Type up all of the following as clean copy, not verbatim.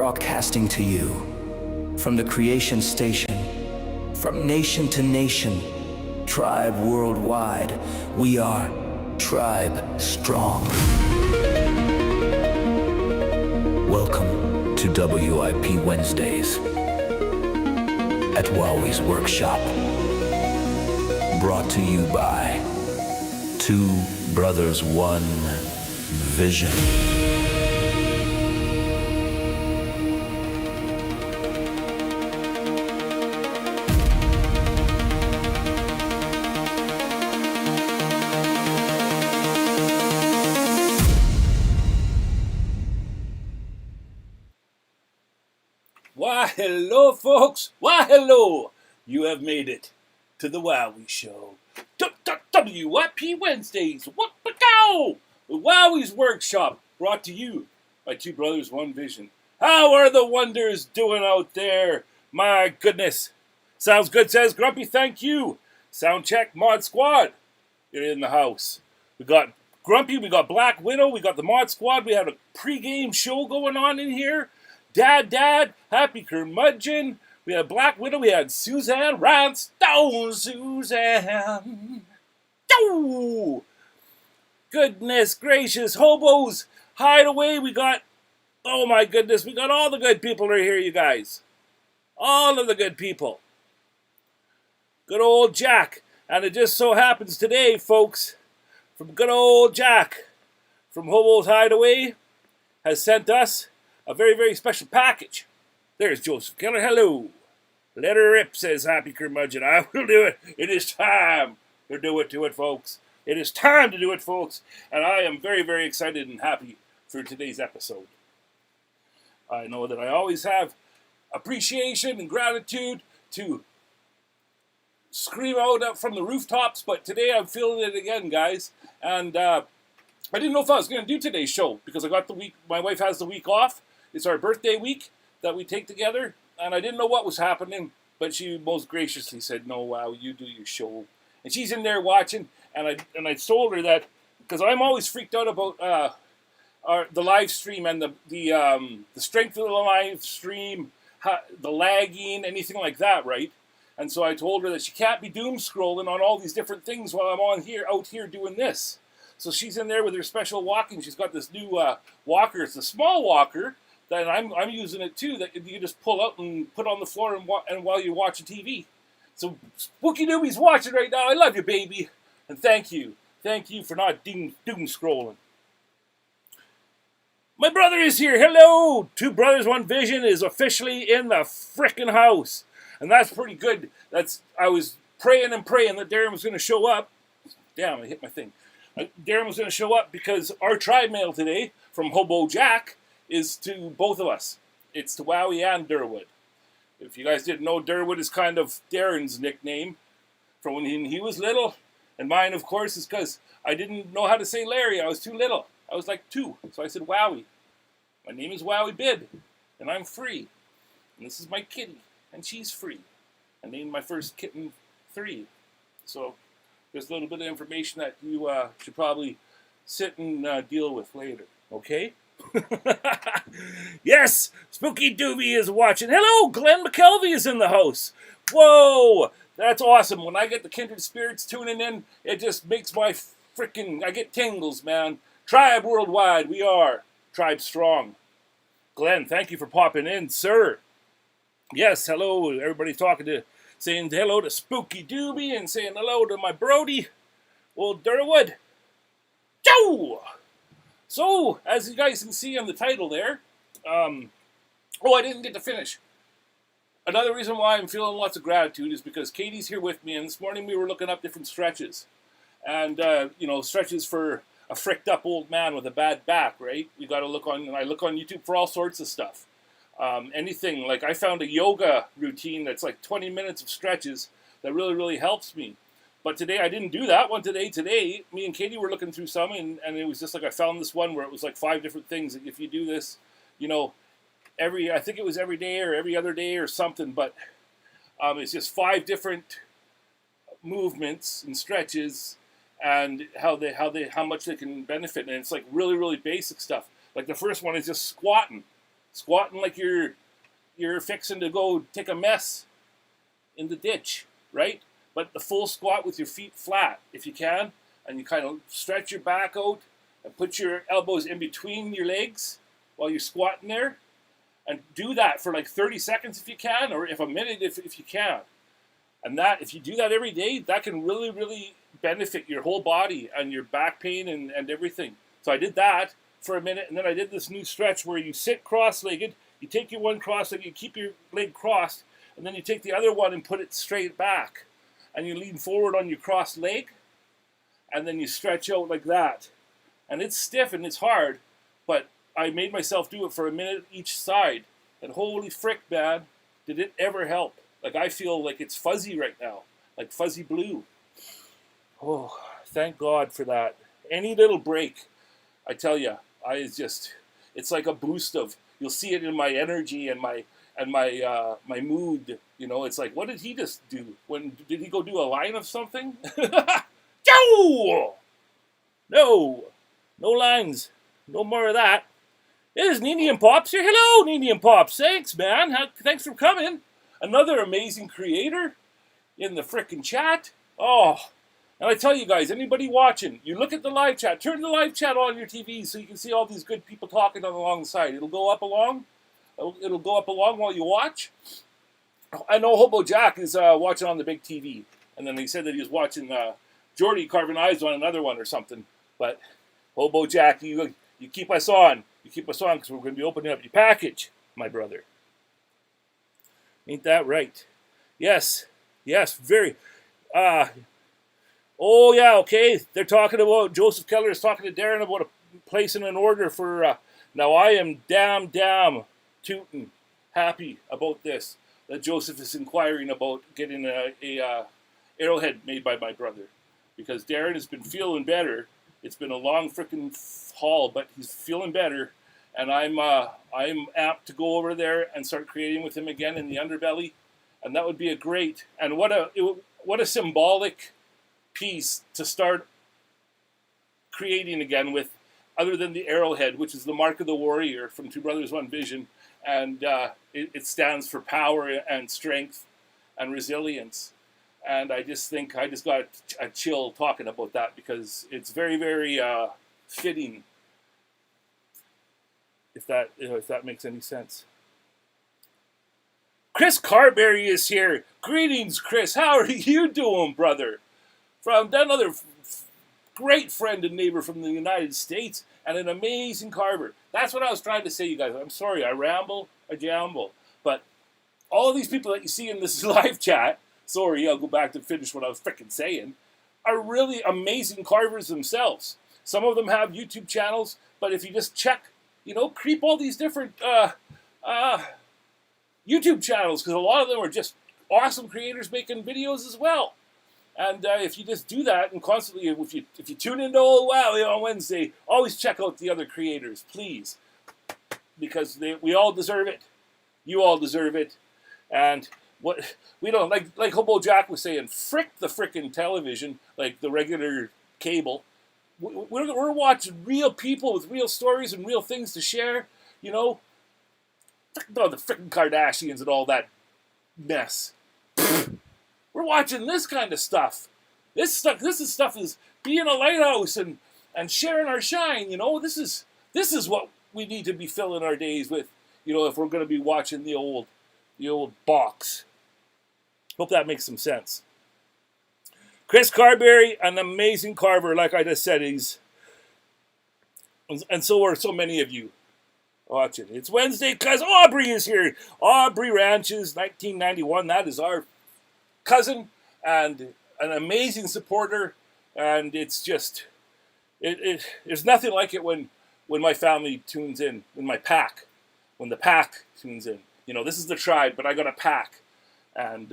broadcasting to you from the creation station, from nation to nation, tribe worldwide. We are Tribe Strong. Welcome to WIP Wednesdays at Wowwy'z Workshop. Brought to you by Two Brothers, One Vision. Why, hello, folks. Why, hello. You have made it to the Wowwy'z Show. WIP Wednesdays. What the go? The Wowwy'z Workshop, brought to you by Two Brothers, One Vision. How are the wonders doing out there? My goodness. Sounds good, says Grumpy. Thank you. Sound check, Mod Squad. You're in the house. We got Grumpy, we got Black Widow, we got the Mod Squad. We had a pre-game show going on in here. Dad, Happy Curmudgeon. We had Black Widow. We had Suzanne Rhinestone. Suzanne. Oh! Goodness gracious. Hobos. Hideaway. We got, oh my goodness, we got all the good people are here, you guys. All of the good people. Good old Jack. And it just so happens today, folks, from good old Jack from Hobo's Hideaway has sent us a very, very special package. There's Joseph Keller. Hello. Let her rip, says Happy Curmudgeon. I will do it. It is time to do it, folks. It is time to do it, folks. And I am very, very excited and happy for today's episode. I know that I always have appreciation and gratitude to scream out from the rooftops, but today I'm feeling it again, guys. And I didn't know if I was going to do today's show because I got the week. My wife has the week off. It's our birthday week that we take together, and I didn't know what was happening, but she most graciously said, "No, wow, you do your show." And she's in there watching, and I told her that because I'm always freaked out about the live stream and the strength of the live stream, the lagging, anything like that, right? And so I told her that she can't be doom scrolling on all these different things while I'm out here doing this. So she's in there with her special walking. She's got this new walker. It's a small walker that I'm using it too. That you just pull out and put on the floor and while you're watching TV. So Spooky Doobie's watching right now. I love you, baby, and thank you for not doom scrolling. My brother is here. Hello, Two Brothers, One Vision is officially in the frickin' house, and that's pretty good. I was praying that Darren was going to show up. Damn, I hit my thing. Darren was going to show up because our tribe mail today from Hobo Jack is to both of us. It's to Wowie and Durwood. If you guys didn't know, Durwood is kind of Darren's nickname from when he was little. And mine, of course, is because I didn't know how to say Larry. I was too little. I was like 2. So I said Wowie. My name is Wowie Bid, and I'm free. And this is my kitty, and she's free. I named my first kitten 3. So there's a little bit of information that you should probably sit and deal with later. Okay? Yes! Spooky Doobie is watching. Hello! Glenn McKelvey is in the house. Whoa! That's awesome. When I get the Kindred spirits tuning in, it just makes my I get tingles, man. Tribe worldwide. We are Tribe Strong. Glenn, thank you for popping in, sir. Yes, hello. Everybody saying hello to Spooky Doobie and saying hello to my Brody, old Durwood. Joe! So, as you guys can see on the title there, I didn't get to finish. Another reason why I'm feeling lots of gratitude is because Katie's here with me, and this morning we were looking up different stretches. And, stretches for a fricked up old man with a bad back, right? I look on YouTube for all sorts of stuff. Anything, like I found a yoga routine that's like 20 minutes of stretches that really, really helps me. But today I didn't do that one today. Today, me and Katie were looking through some, and it was just like I found this one where it was like 5 different things. Like if you do this, I think it was every day or every other day or something, but it's just 5 different movements and stretches and how much they can benefit. And it's like really, really basic stuff. Like the first one is just squatting. squatting like you're fixing to go take a mess in the ditch, right? But the full squat with your feet flat, if you can, and you kind of stretch your back out and put your elbows in between your legs while you're squatting there, and do that for like 30 seconds if you can, or if a minute if you can. And that, if you do that every day, that can really, really benefit your whole body and your back pain and everything. So I did that for a minute, and then I did this new stretch where you sit cross-legged, you take your one cross-legged, you keep your leg crossed, and then you take the other one and put it straight back. And you lean forward on your crossed leg, and then you stretch out like that. And it's stiff and it's hard, but I made myself do it for a minute each side. And holy frick, man, did it ever help. Like, I feel like it's fuzzy right now, like fuzzy blue. Oh, thank God for that. Any little break, I tell you, it's like a boost of, you'll see it in my energy and my mood. You know, it's like, what did he just do? Did he go do a line of something? No lines, no more of that. There's Nini and Pops here. Hello, Nini and Pops. Thanks, man. Thanks for coming. Another amazing creator in the frickin' chat. Oh, and I tell you guys, anybody watching, you look at the live chat. Turn the live chat on your TV so you can see all these good people talking along the side. It'll go up along while you watch. I know Hobo Jack is watching on the big TV. And then he said that he was watching Jordy carving eyes on another one or something. But Hobo Jack, you keep us on. You keep us on because we're going to be opening up your package, my brother. Ain't that right? Yes, very. Oh, yeah, okay. They're talking about, Joseph Keller is talking to Darren about placing an order for, now I am damn tootin' happy about this, that Joseph is inquiring about getting a arrowhead made by my brother. Because Darren has been feeling better. It's been a long frickin' haul, but he's feeling better. And I'm apt to go over there and start creating with him again in the underbelly. And that would be a great, and what a symbolic piece to start creating again with, other than the arrowhead, which is the mark of the warrior from Two Brothers, One Vision. And it stands for power and strength and resilience. And I just got a chill talking about that because it's very, very fitting, if that makes any sense. Chris Carberry is here. Greetings, Chris. How are you doing, brother? From another great friend and neighbor from the United States, and an amazing carver. That's what I was trying to say, you guys. I'm sorry, I ramble, I jamble. But all of these people that you see in this live chat, sorry, I'll go back to finish what I was frickin' saying, are really amazing carvers themselves. Some of them have YouTube channels, but if you just check, creep all these different YouTube channels, because a lot of them are just awesome creators making videos as well. And if you just do that, and constantly, if you tune into Old Wowie on Wednesday, always check out the other creators, please, because we all deserve it. You all deserve it, and what we don't like Hobo Jack was saying, frick the frickin' television, like the regular cable. We're watching real people with real stories and real things to share. The frickin' Kardashians and all that mess. We're watching this kind of stuff. This stuff is being a lighthouse and sharing our shine. This is what we need to be filling our days with. If we're going to be watching the old box. Hope that makes some sense. Chris Carberry, an amazing carver, like I just said, and so are so many of you watching. It's Wednesday because Aubrey is here. Aubrey Ranches, 1991. That is our cousin and an amazing supporter, and it's just there's nothing like it when my family tunes in, when the pack tunes in. This is the tribe, but I got a pack, and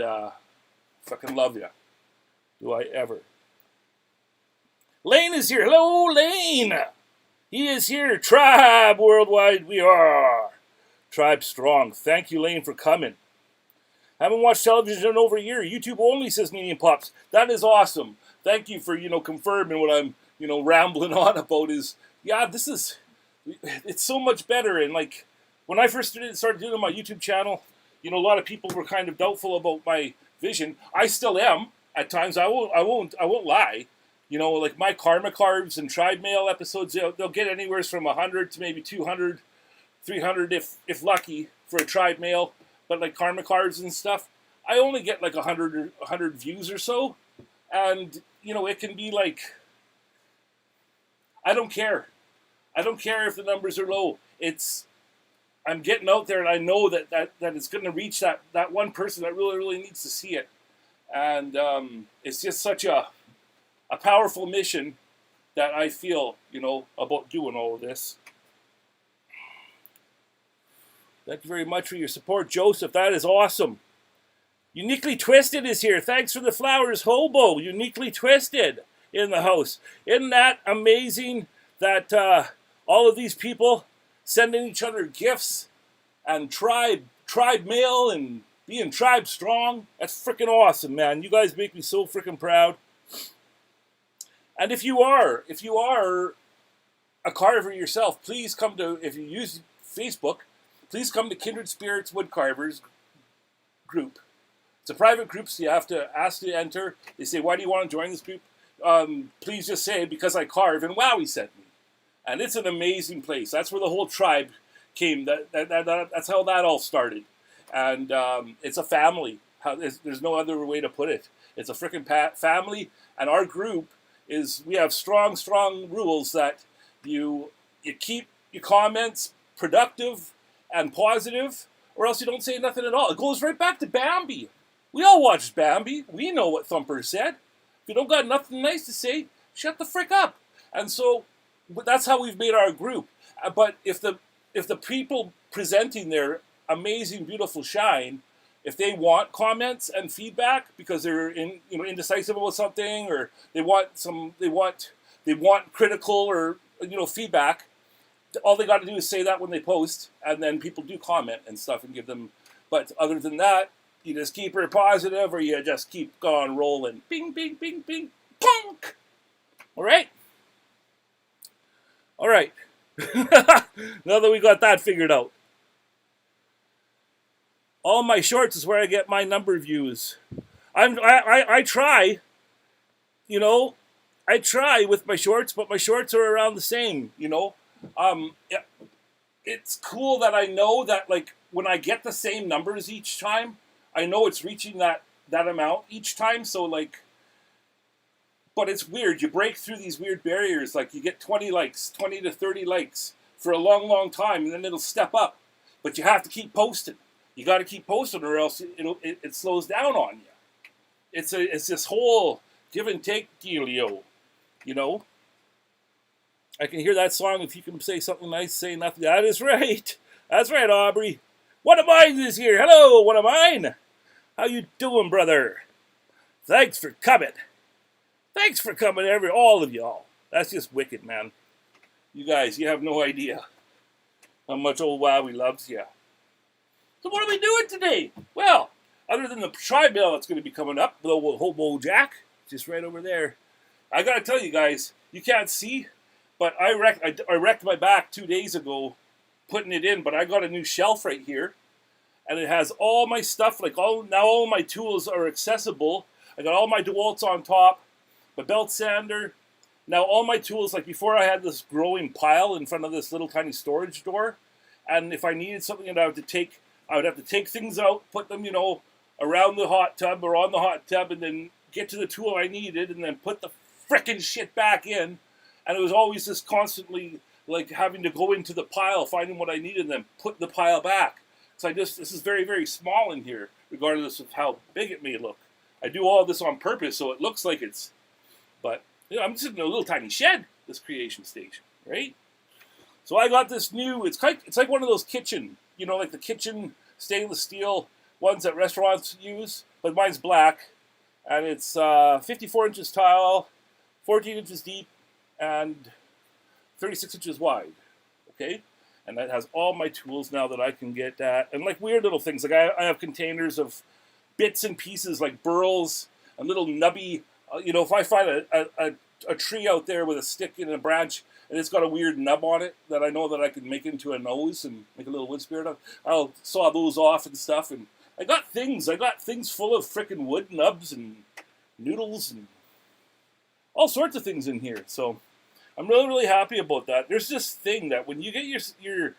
fucking love you. Do I ever? Lane is here. Hello, Lane. He is here. Tribe worldwide we are. Tribe strong. Thank you, Lane, for coming. Haven't watched television in over a year. YouTube only, says Nini and Pops. That is awesome. Thank you for, confirming what I'm, rambling on about is, yeah, it's so much better. And when I first started doing my YouTube channel, a lot of people were kind of doubtful about my vision. I still am at times. I won't lie. Like my karma cards and tribe mail episodes, they'll get anywhere from 100 to maybe 200, 300 if lucky for a tribe mail. But like karma cards and stuff, I only get like 100 views or so, and it can be like, I don't care. I don't care if the numbers are low. I'm getting out there, and I know that it's going to reach that one person that really, really needs to see it. And it's just such a powerful mission that I feel, about doing all of this. Thank you very much for your support, Joseph. That is awesome. Uniquely Twisted is here. Thanks for the flowers, Hobo. Uniquely Twisted in the house. Isn't that amazing that all of these people sending each other gifts and tribe mail and being tribe strong? That's freaking awesome, man. You guys make me so freaking proud. And if you are a carver yourself, please come to, if you use Facebook, please come to Kindred Spirits Wood Carvers group. It's a private group, so you have to ask to enter. They say, why do you want to join this group? Please just say, because I carve, and Wowwy'z sent me. And it's an amazing place. That's where the whole tribe came. That's how that all started. And it's a family. There's no other way to put it. It's a freaking family, and our group we have strong rules that you keep your comments productive and positive, or else you don't say nothing at all. It goes right back to Bambi. We all watched Bambi. We know what Thumper said. If you don't got nothing nice to say, shut the frick up. And so that's how we've made our group. But if the people presenting their amazing, beautiful shine, if they want comments and feedback because they're indecisive about something, or they want critical or feedback, all they got to do is say that when they post, and then people do comment and stuff and give them. But other than that, you just keep her positive, or you just keep going rolling. Bing, bing, bing, bing, punk. All right. Now that we got that figured out. All my shorts is where I get my number of views. I try, I try with my shorts, but my shorts are around the same, Yeah, it's cool that I know that, like, when I get the same numbers each time, I know it's reaching that amount each time. So, like, but it's weird. You break through these weird barriers. Like, you get 20 to 30 likes for a long, long time, and then it'll step up. But you have to keep posting. You got to keep posting, or else it slows down on you. It's this whole give and take dealio, I can hear that song. If you can say something nice, say nothing. That is right. That's right, Aubrey. One of mine is here. Hello, one of mine. How you doing, brother? Thanks for coming. Thanks for coming, all of y'all. That's just wicked, man. You guys, you have no idea how much old Wowwy loves you. So what are we doing today? Well, other than the tribe mail that's going to be coming up, the Hobo Jack, just right over there. I got to tell you guys, you can't see, but I wrecked my back 2 days ago putting it in, but I got a new shelf right here, and it has all my stuff, now all my tools are accessible. I got all my DeWalt's on top, my belt sander. Now all my tools, like before I had this growing pile in front of this little tiny storage door, and if I needed something that I would have to take things out, put them, around the hot tub or on the hot tub, and then get to the tool I needed, and then put the frickin' shit back in. And it was always just constantly like having to go into the pile, finding what I needed, and then put the pile back. So this is very, very small in here, regardless of how big it may look. I do all this on purpose, so it looks like it's, but I'm just in a little tiny shed, this creation station, right? So I got this new, it's like one of those kitchen, like the kitchen stainless steel ones that restaurants use, but mine's black, and it's 54 inches tall, 14 inches deep, and 36 inches wide, okay? And that has all my tools now that I can get at, and like weird little things, like I have containers of bits and pieces like burls and little nubby, if I find a tree out there with a stick and a branch, and it's got a weird nub on it that I know that I can make into a nose and make a little wood spirit of. I'll saw those off and stuff, and I got things full of frickin' wood nubs and noodles and all sorts of things in here. So I'm really, really happy about that. There's this thing that when you get your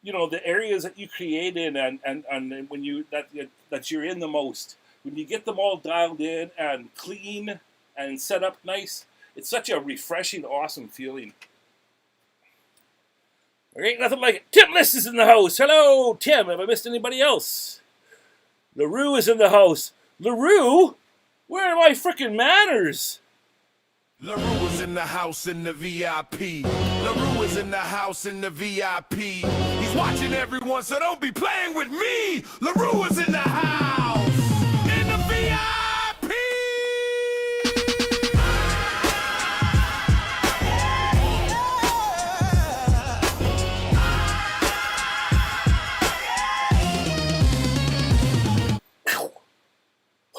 you know, the areas that you create in and when you that you're in the most, when you get them all dialed in and clean and set up nice, it's such a refreshing, awesome feeling. There ain't nothing like it. Tim Liss is in the house. Hello, Tim. Have I missed anybody else? LaRue is in the house. LaRue? Where are my frickin' manners? LaRue is in the house in the VIP. LaRue is in the house in the VIP. He's watching everyone, so don't be playing with me. LaRue is in the house in the VIP.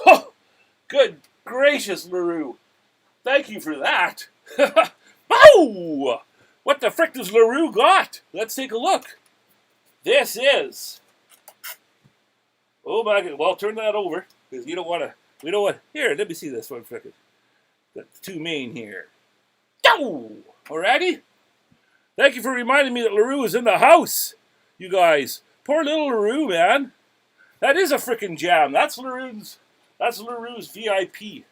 Oh, good gracious, LaRue. Thank you for that. Oh! What the frick does LaRue got? Let's take a look. This is... Oh my God. Well, turn that over, because you don't want to... We don't want... Here, let me see this one frickin'. The two main here. Oh! Alrighty? Thank you for reminding me that LaRue is in the house, you guys. Poor little LaRue, man. That is a frickin' jam. That's LaRue's VIP.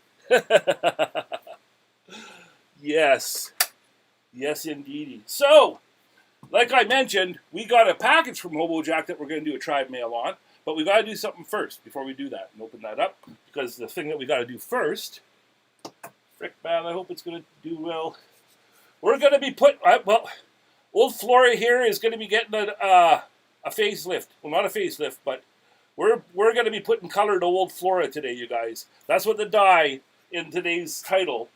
Yes. Yes, indeedy. So, like I mentioned, we got a package from Hobo Jack that we're going to do a tribe mail on, but we got to do something first before we do that and open that up, because the thing that we got to do first, frick man, I hope it's going to do well. We're going to be well, old Flora here is going to be getting a facelift. Well, not a facelift, but we're going to be putting color to old Flora today, you guys. That's what the dye in today's title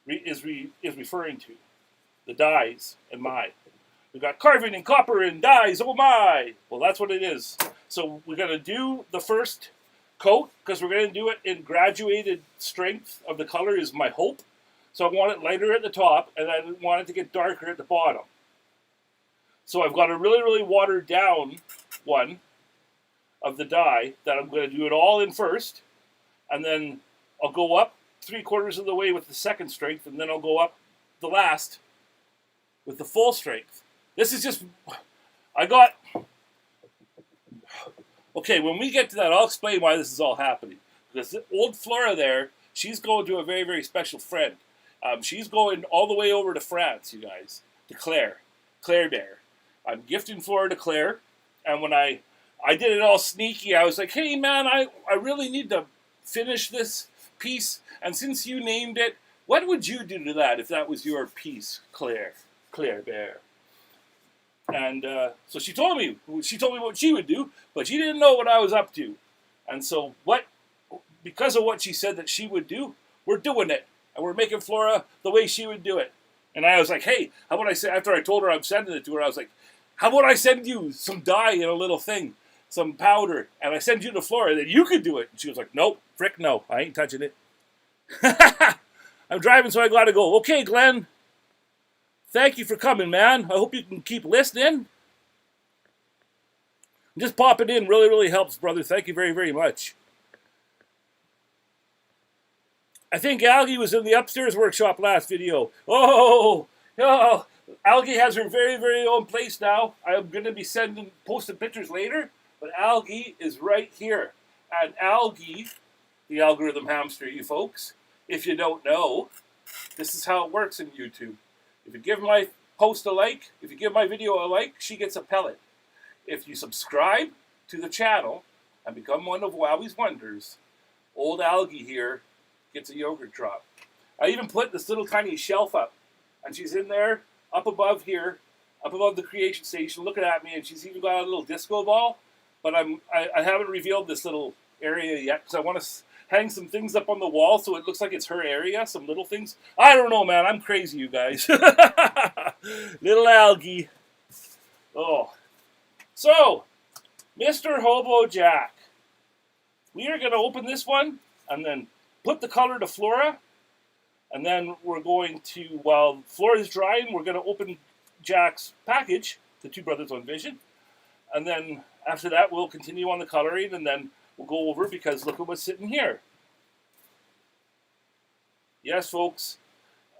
is referring to. The dyes and my. We've got carving and copper and dyes, oh my! Well, that's what it is. So we're going to do the first coat, because we're going to do it in graduated strength of the color is my hope. So I want it lighter at the top, and I want it to get darker at the bottom. So I've got a really, really watered down one of the dye that I'm going to do it all in first, and then I'll go up 3/4 of the way with the second strength, and then I'll go up the last with the full strength. This is just, okay, when we get to that, I'll explain why this is all happening. Because old Flora there, she's going to a very, very special friend. She's going all the way over to France, you guys, to Claire Bear. I'm gifting Flora to Claire, and when I did it all sneaky, I was like, hey man, I really need to finish this piece, and since you named it, what would you do to that if that was your piece, Claire Bear? And so she told me what she would do, but she didn't know what I was up to. And so because of what she said that she would do, we're doing it, and we're making Flora the way she would do it. And I was like, hey, how about I say, after I told her I'm sending it to her, I was like, how about I send you some dye in a little thing, some powder, and I send you to Flora, then you could do it. And she was like, nope, frick no, I ain't touching it. I'm driving, so I gotta go. Okay, Glenn. Thank you for coming, man. I hope you can keep listening. Just popping in really, really helps, brother. Thank you very, very much. I think Algie was in the upstairs workshop last video. Oh, Algie has her very, very own place now. I'm going to be posting pictures later, but Algie is right here. And Algie, the algorithm hamster, you folks, if you don't know, this is how it works in YouTube. If you give my post a like, if you give my video a like, she gets a pellet. If you subscribe to the channel and become one of Wowwy'z wonders, old Algie here gets a yogurt drop. I even put this little tiny shelf up, and she's in there, up above here, up above the creation station, looking at me, and she's even got a little disco ball, but I haven't revealed this little area yet, because I want to hang some things up on the wall so it looks like it's her area, some little things. I don't know, man. I'm crazy, you guys. Little Algie. Oh. So, Mr. Hobo Jack. We are going to open this one and then put the color to Flora And then we're going to, while the floor is drying, we're going to open Jack's package, the Two Brothers on Vision. And then after that, we'll continue on the coloring, and then we'll go over, because look at what's sitting here. Yes, folks,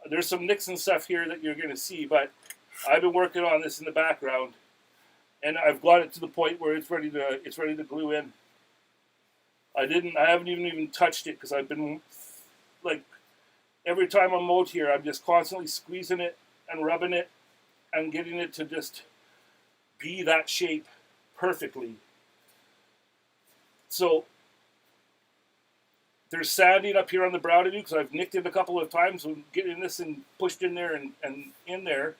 there's some nicks and stuff here that you're going to see, but I've been working on this in the background, and I've got it to the point where it's ready to glue in. I haven't even touched it, because I've been, like, every time I'm out here, I'm just constantly squeezing it and rubbing it and getting it to just be that shape perfectly. So there's sanding up here on the brow to do, because I've nicked it a couple of times when getting this and pushed in there and in there.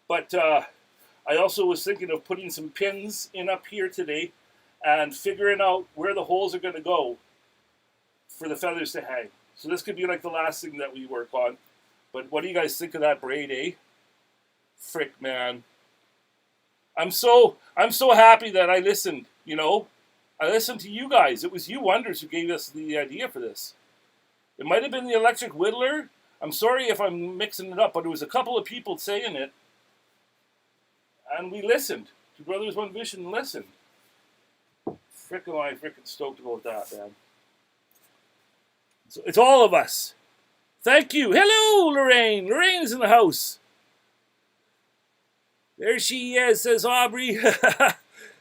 But I also was thinking of putting some pins in up here today and figuring out where the holes are going to go for the feathers to hang. So this could be like the last thing that we work on. But what do you guys think of that braid, eh? Frick, man. I'm so happy that I listened, you know. I listened to you guys. It was you wonders who gave us the idea for this. It might have been the electric whittler. I'm sorry if I'm mixing it up, but it was a couple of people saying it. And we listened. Two Brothers, One Vision listened. Frick, am I frickin' stoked about that, man. So it's all of us. Thank you. Hello, Lorraine. Lorraine is in the house. There she is, says Aubrey.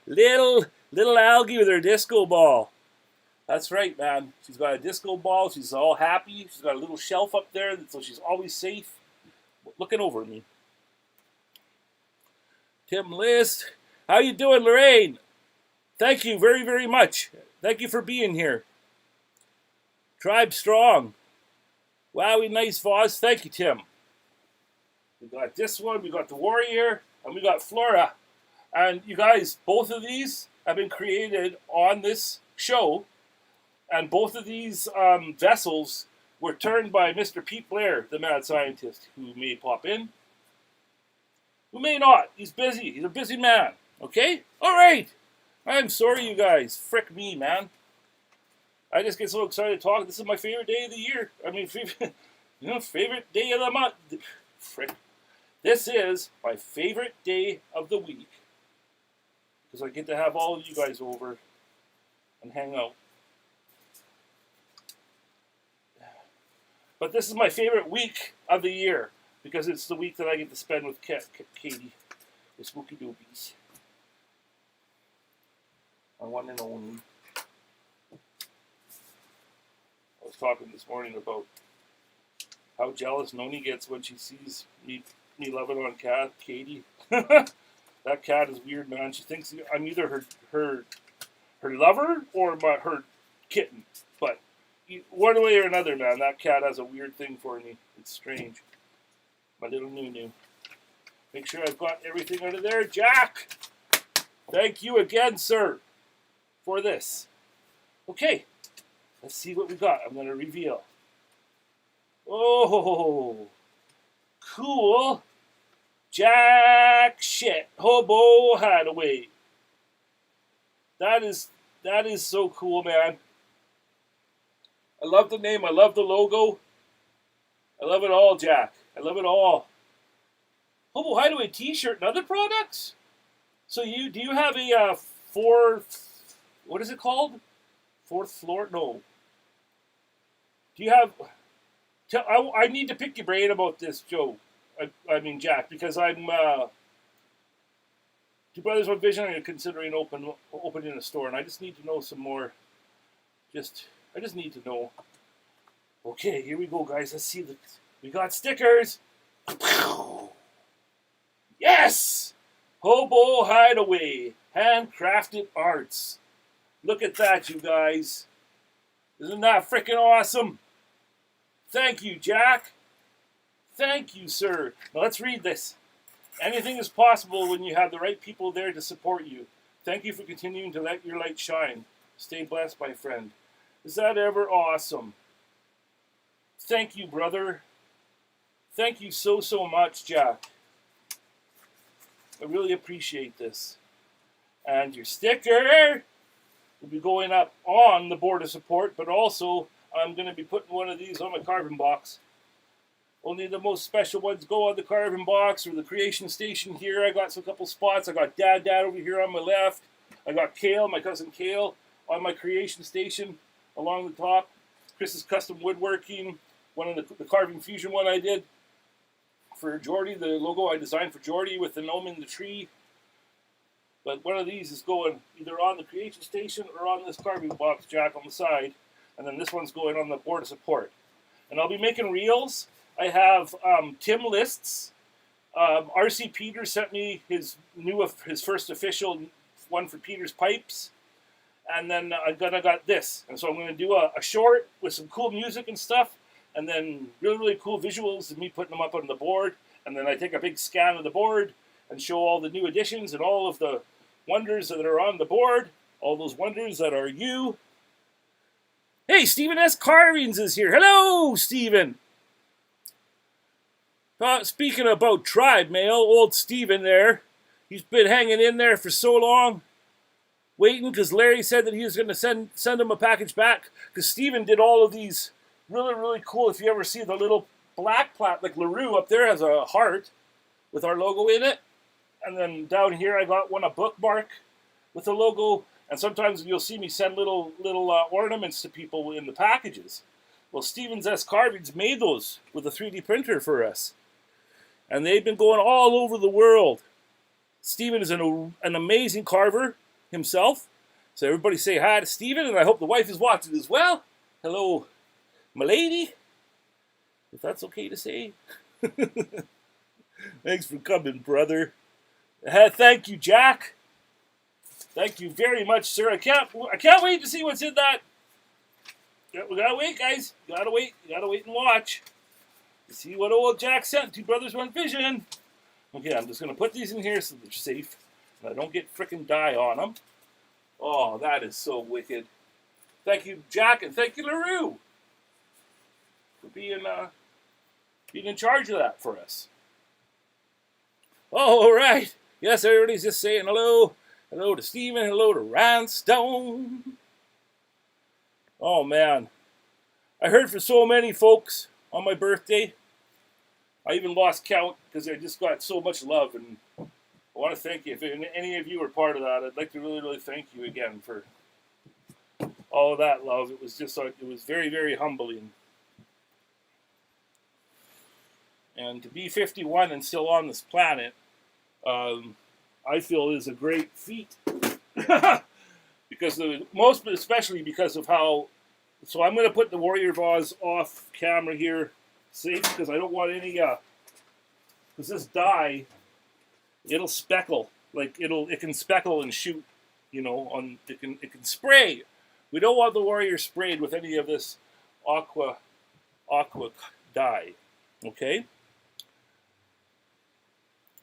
Little algae with her disco ball. That's right, man. She's got a disco ball. She's all happy. She's got a little shelf up there, so she's always safe. Looking over at me. Tim List. How you doing, Lorraine? Thank you very, very much. Thank you for being here. Tribe Strong. Wowie, nice Voz. Thank you, Tim. We got this one. We got the Warrior. And we got Flora. And you guys, both of these have been created on this show. And both of these vessels were turned by Mr. Pete Blair, the mad scientist, who may pop in. Who may not. He's busy. He's a busy man. Okay? All right. I'm sorry, you guys. Frick me, man. I just get so excited to talk. This is my favorite day of the year. I mean, favorite day of the month. Frick. This is my favorite day of the week. Because I get to have all of you guys over and hang out. But this is my favorite week of the year. Because it's the week that I get to spend with Katie. The Spooky Doobies. My one and only. I was talking this morning about how jealous Noni gets when she sees me loving on Katie. That cat is weird, man. She thinks I'm either her lover or her kitten. But one way or another, man, that cat has a weird thing for me. It's strange. My little Nunu. Make sure I've got everything under there. Jack! Thank you again, sir, for this. Okay. Let's see what we got. I'm going to reveal. Oh, cool. Jack shit. Hobo Hideaway. That is so cool, man. I love the name. I love the logo. I love it all, Jack. I love it all. Hobo Hideaway t-shirt and other products? So do you have a what is it called? Fourth floor? No. Do you have... I need to pick your brain about this, Joe. I mean, Jack, because I'm... Two Brothers One Vision are considering opening a store, and I just need to know some more. I just need to know. Okay, here we go, guys. Let's see. We got stickers. Yes! Hobo Hideaway. Handcrafted arts. Look at that, you guys. Isn't that freaking awesome? Thank you, Jack. Thank you, sir. Now let's read this. Anything is possible when you have the right people there to support you. Thank you for continuing to let your light shine. Stay blessed, my friend. Is that ever awesome? Thank you, brother. Thank you so much, Jack. I really appreciate this. And your sticker will be going up on the board of support, but also I'm going to be putting one of these on my carbon box. Only the most special ones go on the carving box or the creation station here. I got a couple spots. I got Dad over here on my left. I got Kale, my cousin Kale, on my creation station along the top. Chris's custom woodworking, one of the carving fusion one I did for Jordy, the logo I designed for Jordy with the gnome in the tree. But one of these is going either on the creation station or on this carving box jack on the side. And then this one's going on the board of support. And I'll be making reels. I have Tim Lists. R.C. Peters sent me his first official one for Peters Pipes. And then I got this. And so I'm going to do a short with some cool music and stuff. And then really, really cool visuals of me putting them up on the board. And then I take a big scan of the board and show all the new additions and all of the wonders that are on the board. All those wonders that are you. Hey, Stephen S. Carvings is here. Hello, Stephen. Speaking about tribe mail, old Stephen there. He's been hanging in there for so long. Waiting because Larry said that he was going to send him a package back. Because Stephen did all of these really, really cool. If you ever see the little black plat, like LaRue up there has a heart with our logo in it. And then down here I got a bookmark with the logo. And sometimes you'll see me send little ornaments to people in the packages. Well, Stevens S. Carvings made those with a 3D printer for us. And they've been going all over the world. Stephen is an amazing carver himself. So everybody say hi to Stephen, and I hope the wife is watching as well. Hello, my lady. If that's okay to say. Thanks for coming, brother. Thank you, Jack. Thank you very much, sir. I can't wait to see what's in that. We gotta wait, guys. You gotta wait and watch. See what old Jack sent. Two brothers, one vision. Okay, I'm just gonna put these in here so they're safe, and I don't get frickin' dye on them. Oh, that is so wicked. Thank you, Jack, and thank you, LaRue, for being in charge of that for us. Oh, all right. Yes, everybody's just saying hello. Hello to Stephen. Hello to Rhinestone. Oh, man. I heard from so many folks on my birthday. I even lost count because I just got so much love. And I want to thank you. If any of you were part of that, I'd like to really, really thank you again for all of that love. It was just it was very, very humbling. And to be 51 and still on this planet, I feel is a great feat. Because especially because of how. So I'm going to put the Warrior Vase off camera here, safe, because I don't want any. Because this dye, it'll speckle, like it can speckle and shoot, it can spray. We don't want the Warrior sprayed with any of this aqua dye. Okay.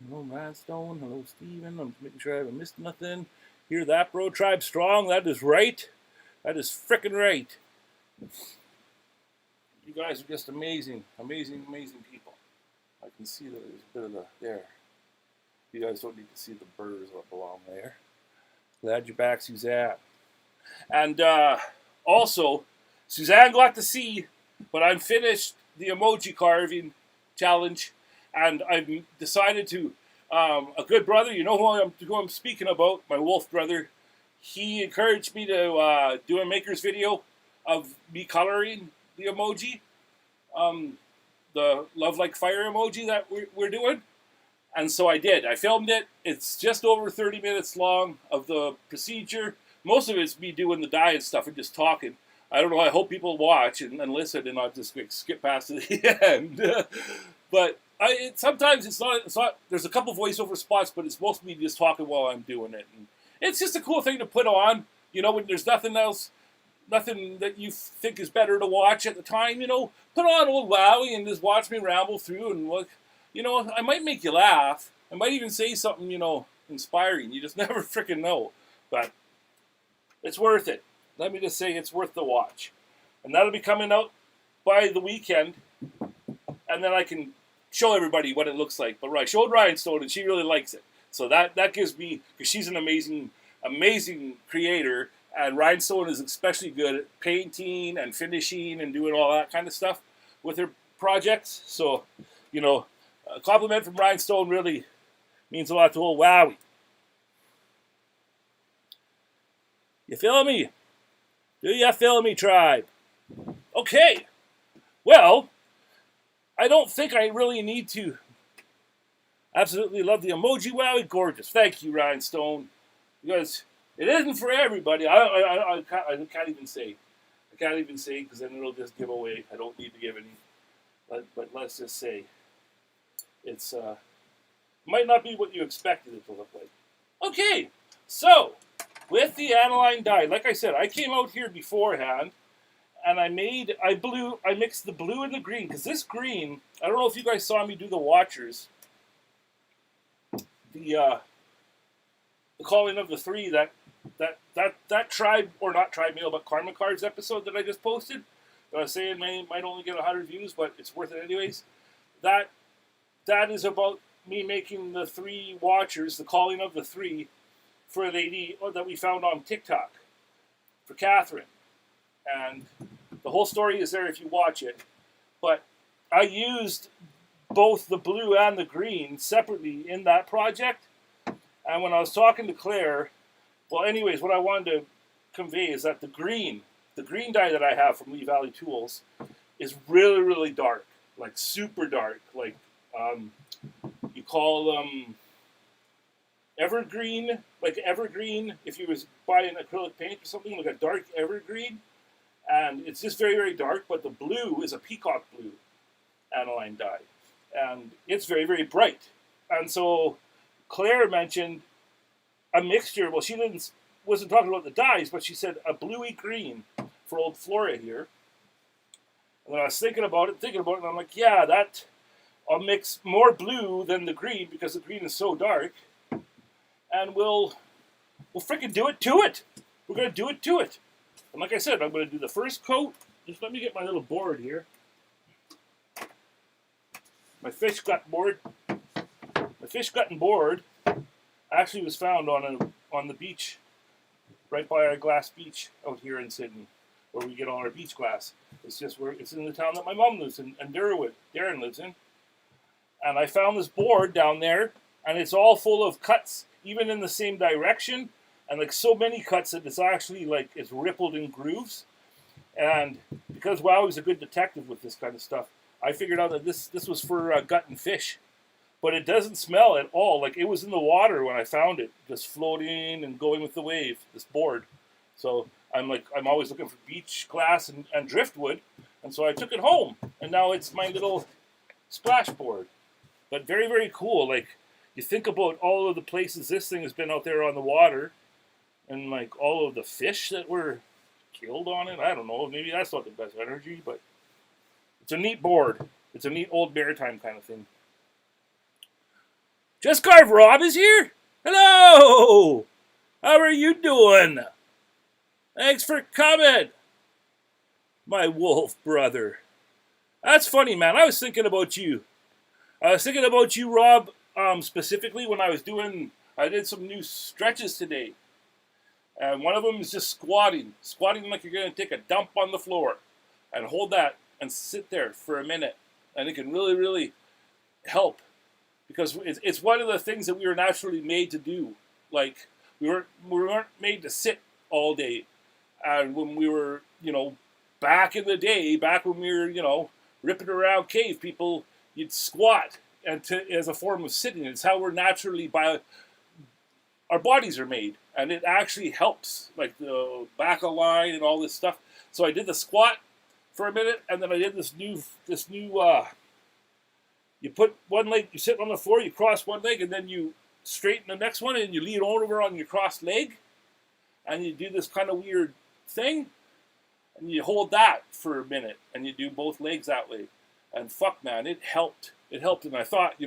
Hello, Rhinestone. Hello, Steven. I'm making sure I haven't missed nothing. Hear that, bro? Tribe strong. That is right. That is frickin' right. You guys are just amazing. Amazing, amazing people. I can see that there's a bit of there. You guys don't need to see the burrs that belong there. Glad you're back, Suzanne. And also, Suzanne got to see, but I'm finished the emoji carving challenge. And I've decided to, a good brother, you know who I'm speaking about, my wolf brother, he encouraged me to do a maker's video of me coloring the emoji, the love like fire emoji that we're doing. And so I did. I filmed it. It's just over 30 minutes long of the procedure. Most of it's me doing the dye and stuff and just talking. I don't know, I hope people watch and listen and not just skip past to the end. But sometimes it's not. There's a couple voiceover spots, but it's mostly me just talking while I'm doing it. And it's just a cool thing to put on, when there's nothing else, nothing that you think is better to watch at the time. Put on old Wowie and just watch me ramble through and look. I might make you laugh. I might even say something, inspiring. You just never freaking know. But it's worth it. Let me just say it's worth the watch. And that'll be coming out by the weekend. And then I can show everybody what it looks like. But I showed Rhinestone and she really likes it. So that gives me, because she's an amazing, amazing creator. And Rhinestone is especially good at painting and finishing and doing all that kind of stuff with her projects. So, you know, a compliment from Rhinestone really means a lot to old Wowie. You feel me? Do you feel me, tribe? Okay. Well, I don't think I really need to. Absolutely love the emoji, Wowie. Gorgeous. Thank you, Rhinestone. Because it isn't for everybody. I can't even say. I can't even say because then it'll just give away. I don't need to give any. But let's just say it's might not be what you expected it to look like. Okay, so with the aniline dye, like I said, I came out here beforehand and I mixed the blue and the green because this green. I don't know if you guys saw me do the Watchers. The calling of the three that tribe, or not tribe mail, but karma cards episode that I just posted. That I was saying might only get 100 views, but it's worth it anyways. That is about me making the three Watchers, the calling of the three, for a lady that we found on TikTok for Catherine, and the whole story is there if you watch it. But I used both the blue and the green separately in that project. And when I was talking to Claire, well, anyways, what I wanted to convey is that the green dye that I have from Lee Valley Tools is really, really dark, like super dark. Like you call them evergreen, like evergreen. If you was buying acrylic paint or something, like a dark evergreen, and it's just very, very dark. But the blue is a peacock blue aniline dye. And it's very, very bright. And so Claire mentioned a mixture. Well, she wasn't talking about the dyes, but she said a bluey green for old Flora here. And then I was thinking about it, and I'm like, yeah, I'll mix more blue than the green because the green is so dark. And we'll freaking do it to it. We're going to do it to it. And like I said, I'm going to do the first coat. Just let me get my little board here. My fish gutting board actually was found on the beach, right by our glass beach out here in Sydney, where we get all our beach glass. It's in the town that my mom lives in, and Darren lives in. And I found this board down there, and it's all full of cuts, even in the same direction, and like so many cuts that it's actually like it's rippled in grooves. And because Wowwy's a good detective with this kind of stuff, I figured out that this was for gutting fish, but it doesn't smell at all. Like it was in the water when I found it, just floating and going with the wave. This board, so I'm always looking for beach glass and driftwood, and so I took it home, and now it's my little splash board. But very, very cool. Like you think about all of the places this thing has been out there on the water, and like all of the fish that were killed on it. I don't know. Maybe that's not the best energy, but. It's a neat board. It's a neat old maritime kind of thing. Just Carve Rob is here. Hello. How are you doing? Thanks for coming. My wolf brother. That's funny, man. I was thinking about you. Rob, specifically when I did some new stretches today. And one of them is just squatting. Squatting like you're going to take a dump on the floor. And hold that. And sit there for a minute, and it can really, really help because it's one of the things that we were naturally made to do. Like we weren't made to sit all day, and when we were, back in the day, back when we were, ripping around cave people, you'd squat as a form of sitting. It's how we're naturally our bodies are made, and it actually helps, like the back of line and all this stuff. So I did the squat for a minute, and then I did this new. You put one leg, you sit on the floor, you cross one leg, and then you straighten the next one, and you lean over on your crossed leg, and you do this kind of weird thing, and you hold that for a minute, and you do both legs that way, and fuck, man, it helped. It helped, and I thought,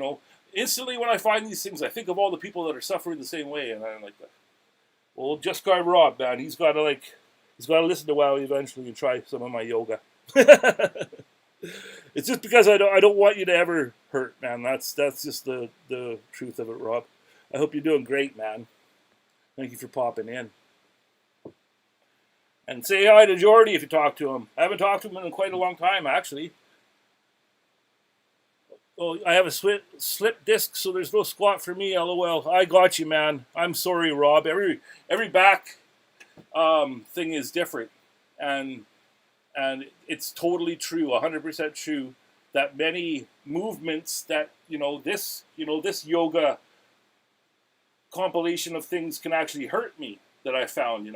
instantly when I find these things, I think of all the people that are suffering the same way, and I'm like, well, Just Carve Rob, man, he's got to listen to Wowie eventually and try some of my yoga. It's just because I don't want you to ever hurt, man. That's just the truth of it, Rob. I hope you're doing great, man. Thank you for popping in. And say hi to Jordy if you talk to him. I haven't talked to him in quite a long time, actually. Oh, I have a slip disc, so there's no squat for me. LOL. I got you, man. I'm sorry, Rob. Every back thing is different, and it's totally true, 100% true, that many movements that this yoga compilation of things can actually hurt me. That I found,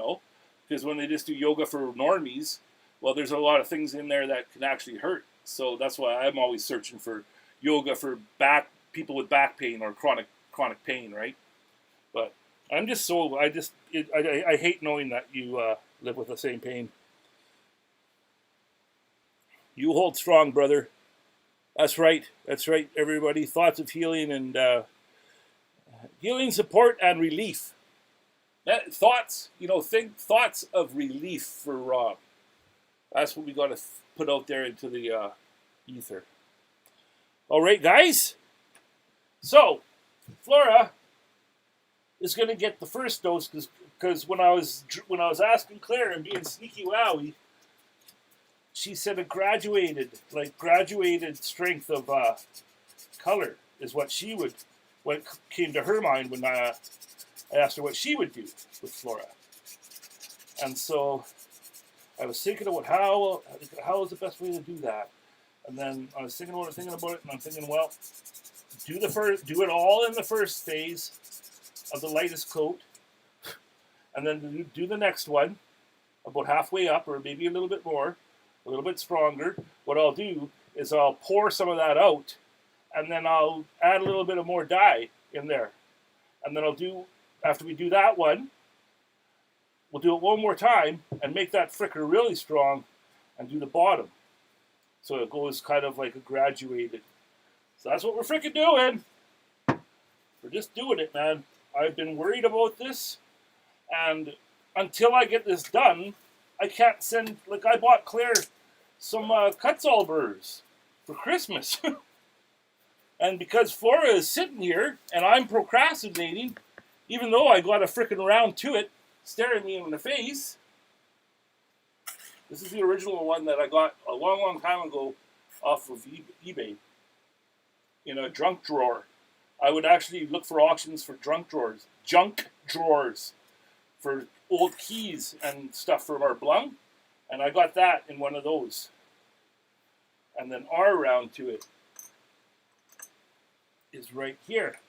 because when they just do yoga for normies, well, there's a lot of things in there that can actually hurt. So that's why I'm always searching for yoga for people with back pain or chronic pain, right? But I'm just so I hate knowing that you live with the same pain. You hold strong, brother. That's right, everybody. Thoughts of healing and healing, support, and relief. Think thoughts of relief for Rob. That's what we got to put out there into the ether. All right, guys. So, Flora is going to get the first dose because when I was asking Claire and being sneaky wowie, she said a graduated strength of color is what came to her mind when I asked her what she would do with Flora. And so I was thinking about how is the best way to do that. And then I was thinking about it, and I'm thinking, well, do it all in the first phase of the lightest coat, and then do the next one about halfway up, or maybe a little bit more, a little bit stronger. What I'll do is I'll pour some of that out, and then I'll add a little bit of more dye in there. And then after we do that one, we'll do it one more time and make that fricker really strong and do the bottom. So it goes kind of like a graduated. So that's what we're freaking doing. We're just doing it, man. I've been worried about this, and until I get this done, I can't send. Like, I bought Claire some Kutzall burrs for Christmas, and because Flora is sitting here and I'm procrastinating, even though I got a freaking round to it, staring me in the face. This is the original one that I got a long, long time ago off of eBay in a junk drawer. I would actually look for auctions for junk drawers for old keys and stuff from our blung, and I got that in one of those. And then our round to it is right here.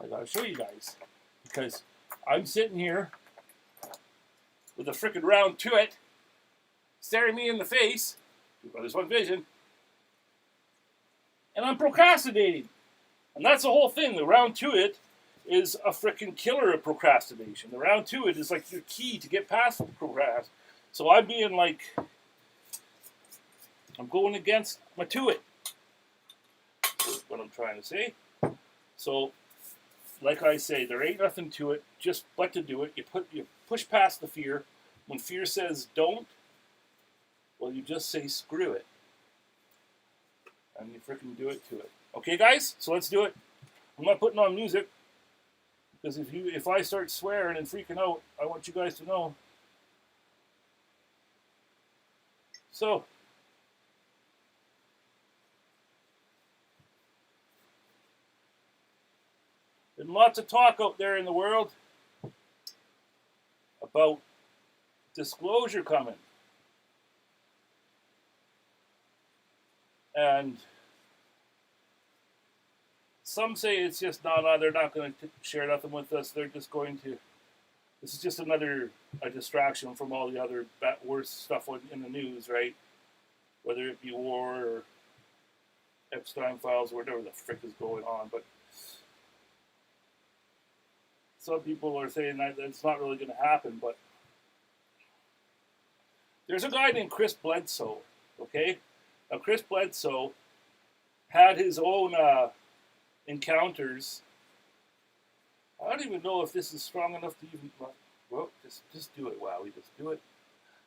I gotta show you guys, because I'm sitting here with a frickin' round to it, staring me in the face, there's one vision, and I'm procrastinating. And that's the whole thing. The round to it is a frickin' killer of procrastination. The round to it is like your key to get past procrastination. So I'm being like, I'm going against my to it. That's what I'm trying to say. So, like I say, there ain't nothing to it, just but to do it. You push past the fear. When fear says don't, well, you just say screw it. And you freaking do it to it. Okay, guys? So let's do it. I'm not putting on music, because if I start swearing and freaking out, I want you guys to know. So, there's lots of talk out there in the world about disclosure coming. And some say it's just, no, they're not going to share nothing with us. They're just going to, this is just a distraction from all the other worse stuff in the news, right? Whether it be war or Epstein files or whatever the frick is going on. But some people are saying that it's not really going to happen. But there's a guy named Chris Bledsoe, okay? Now, Chris Bledsoe had his own encounters. I don't even know if this is strong enough to even, well, just do it, Wowie, just do it.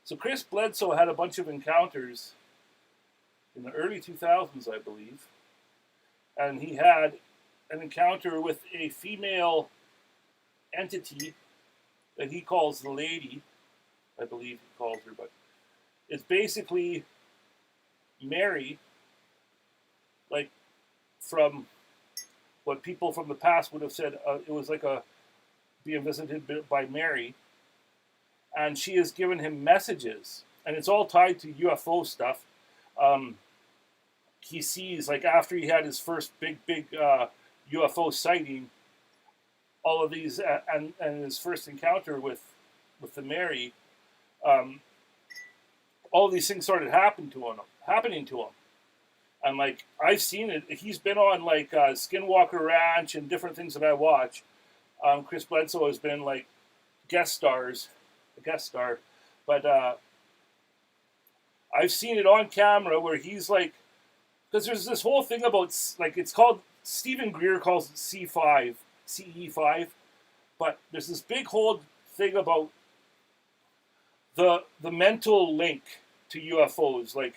So Chris Bledsoe had a bunch of encounters in the early 2000s, I believe. And he had an encounter with a female entity that he calls the lady, I believe he calls her, but it's basically Mary, like from what people from the past would have said. It was like being visited by Mary, and she has given him messages, and it's all tied to UFO stuff. He sees, like, after he had his first big UFO sighting, all of these, and his first encounter with the Mary, all of these things started happening to him. And, like, I've seen it. He's been on, like, Skinwalker Ranch and different things that I watch. Chris Bledsoe has been, like, a guest star. But I've seen it on camera where he's, like, because there's this whole thing about, like, it's called, Stephen Greer calls it CE5. But there's this big whole thing about the mental link to UFOs. Like,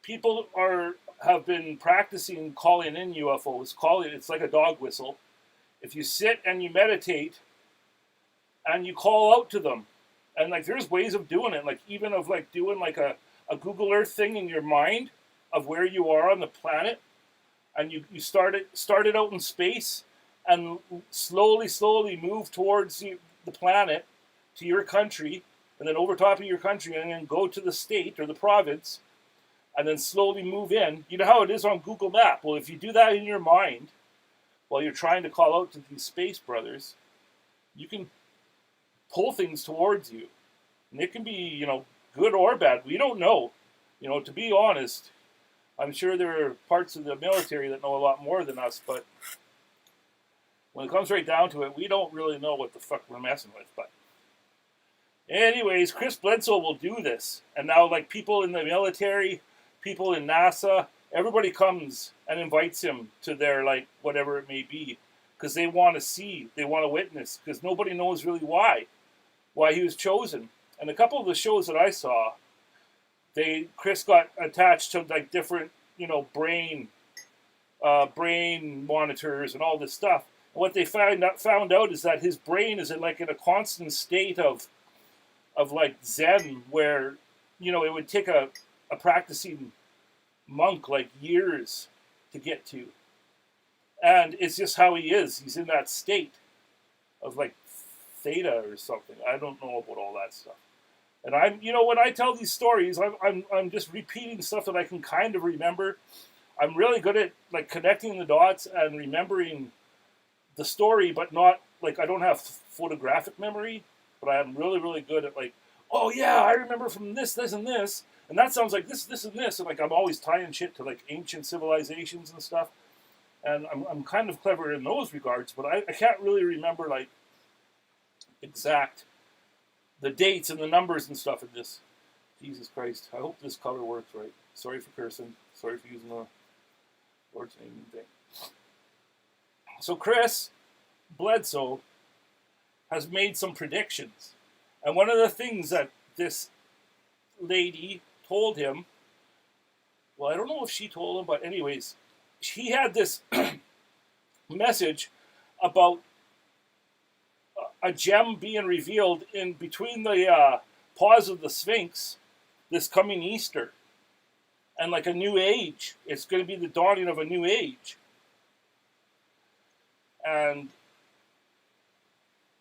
people have been practicing calling in UFOs. It's like a dog whistle. If you sit and you meditate and you call out to them, and, like, there's ways of doing it, like, even of, like, doing, like, a Google Earth thing in your mind of where you are on the planet, and you started out in space and slowly move towards the planet to your country, and then over top of your country, and then go to the state or the province, and then slowly move in. You know how it is on Google Map? Well, if you do that in your mind while you're trying to call out to these space brothers, you can pull things towards you. And it can be, you know, good or bad. We don't know. You know, to be honest, I'm sure there are parts of the military that know a lot more than us, but when it comes right down to it, we don't really know what the fuck we're messing with. But anyways, Chris Bledsoe will do this. And now, like, people in the military, people in NASA, everybody comes and invites him to their, like, whatever it may be, because they want to see, they want to witness, because nobody knows really why he was chosen. And a couple of the shows that I saw, Chris got attached to, like, different, you know, brain monitors and all this stuff. And what they found out is that his brain is in a constant state of like Zen, where, you know, it would take a practicing monk like years to get to. And it's just how he is. He's in that state of, like, theta or something. I don't know about all that stuff. And when I tell these stories, I'm just repeating stuff that I can kind of remember. I'm really good at, like, connecting the dots and remembering the story, but not, like, I don't have photographic memory, but I'm really, really good at, like, oh yeah, I remember from this, and this, and that sounds like this, and this, and, like, I'm always tying shit to, like, ancient civilizations and stuff, and I'm kind of clever in those regards, but I can't really remember, like, exact the dates and the numbers and stuff in this. Jesus Christ, I hope this color works right. Sorry for cursing. Sorry for using the Lord's name and thing. So Chris Bledsoe has made some predictions. And one of the things that this lady told him, well, I don't know if she told him, but anyways, he had this message about a gem being revealed in between the paws of the Sphinx this coming Easter. And, like, a new age. It's going to be the dawning of a new age. And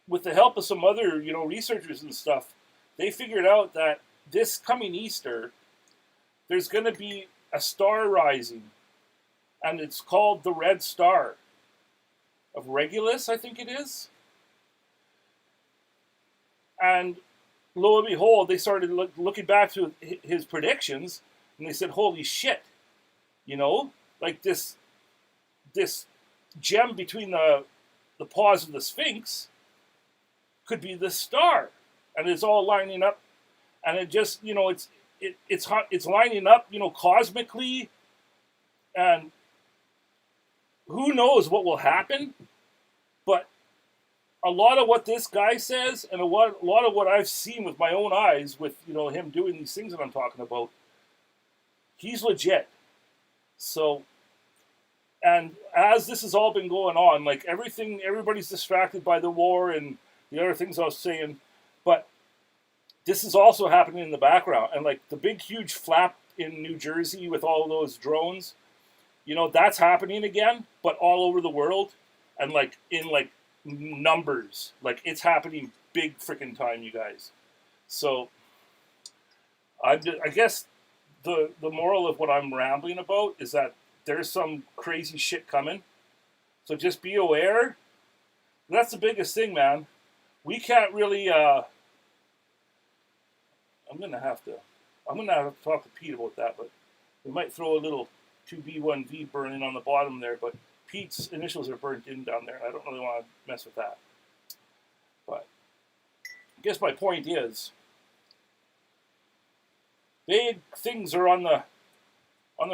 with the help of some other, you know, researchers and stuff, they figured out that this coming Easter, there's going to be a star rising. And it's called the Red Star of Regulus, I think it is. And lo and behold, they started looking back to his predictions, and they said, holy shit, you know, like this gem between the paws of the Sphinx could be the star. And it's all lining up, and it just, you know, it's lining up, you know, cosmically, and who knows what will happen, but a lot of what this guy says, and a lot of what I've seen with my own eyes, with, you know, him doing these things that I'm talking about, he's legit. So, and as this has all been going on, like, everybody's distracted by the war and the other things I was saying, but this is also happening in the background. And, like, the big, huge flap in New Jersey with all those drones, You know, that's happening again, but all over the world, and like in like numbers. Like it's happening big freaking time, you guys. So I guess the moral of what I'm rambling about is that there's some crazy shit coming. So just be aware. That's the biggest thing, man. We can't really. I'm gonna have to talk to Pete about that, but we might throw a little 2B1V burning on the bottom there. But Pete's initials are burnt in down there. I don't really want to mess with that. But I guess my point is, big things are on the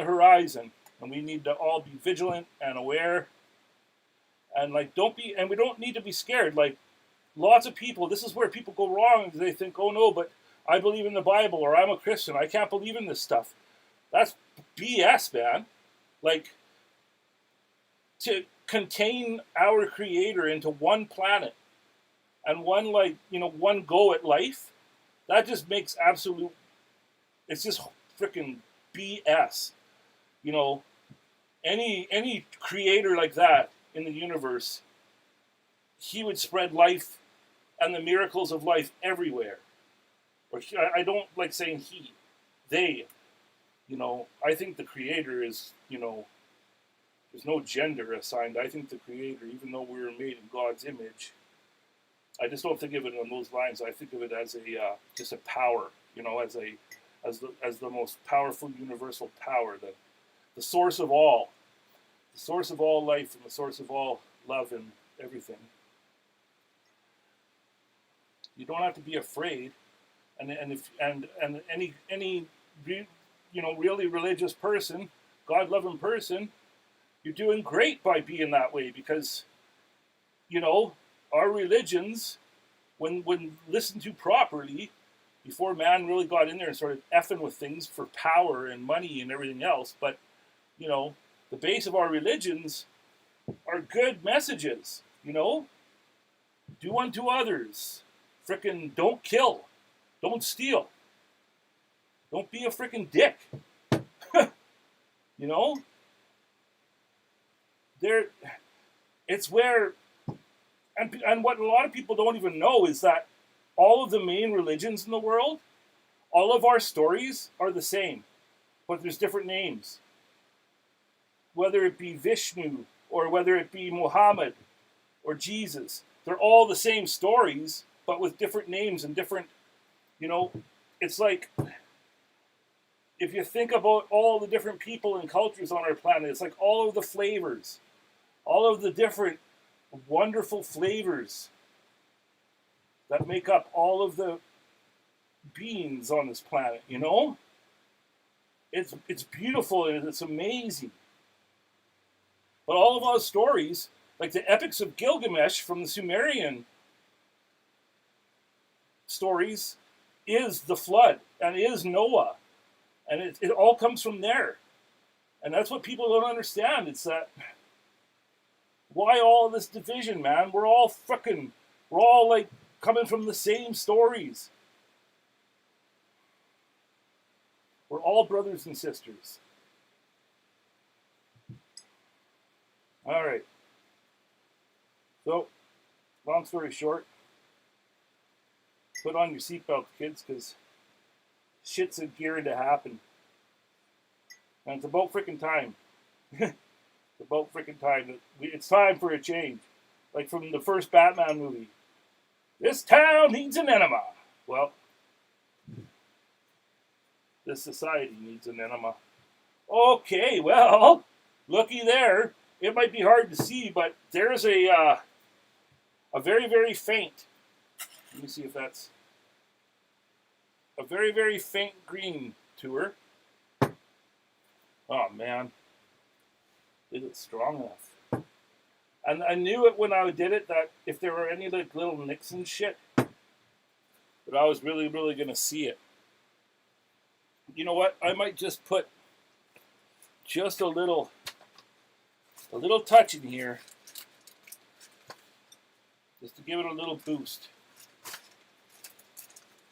horizon, and we need to all be vigilant and aware. And like, we don't need to be scared. Like, lots of people, this is where people go wrong. They think, oh no, but I believe in the Bible, or I'm a Christian. I can't believe in this stuff. That's BS, man. Like, to contain our Creator into one planet and one, like, you know, one go at life, that just makes absolute, it's just freaking BS. You know, any creator like that in the universe, he would spread life and the miracles of life everywhere. Or I don't like saying he, they. You know, I think the Creator is, you know, there's no gender assigned. I think the Creator, even though we were made in God's image, I just don't think of it on those lines. I think of it as a just a power, you know, as the most powerful universal power, the source of all, life, and the source of all love and everything. You don't have to be afraid, and any you know, really religious person, God-loving person, you're doing great by being that way, because, you know, our religions, when listened to properly, before man really got in there and started effing with things for power and money and everything else, but, you know, the base of our religions are good messages, you know? Do unto others. Frickin' don't kill. Don't steal. Don't be a freaking dick. You know? It's where, and what a lot of people don't even know is that all of the main religions in the world, all of our stories are the same, but there's different names. Whether it be Vishnu, or whether it be Muhammad, or Jesus, they're all the same stories, but with different names and different, you know, it's like, if you think about all the different people and cultures on our planet, it's like all of the flavors, all of the different wonderful flavors that make up all of the beings on this planet, you know? It's beautiful and it's amazing. But all of those stories, like the epics of Gilgamesh from the Sumerian stories, is the flood and is Noah. And it all comes from there. And that's what people don't understand. It's that, why all this division, man? We're all like coming from the same stories. We're all brothers and sisters. All right. So, long story short, put on your seatbelt, kids, because shit's gearing to happen. And it's about freaking time. It's about freaking time. It's time for a change. Like from the first Batman movie. This town needs an enema. Well, this society needs an enema. Okay, well, looky there. It might be hard to see, but there's a very, very faint. Let me see if that's a very, very faint green to her. Oh man, is it strong enough? And I knew it when I did it that if there were any like little nicks and shit, that I was really, really gonna see it. You know what? I might just put just a little touch in here, just to give it a little boost.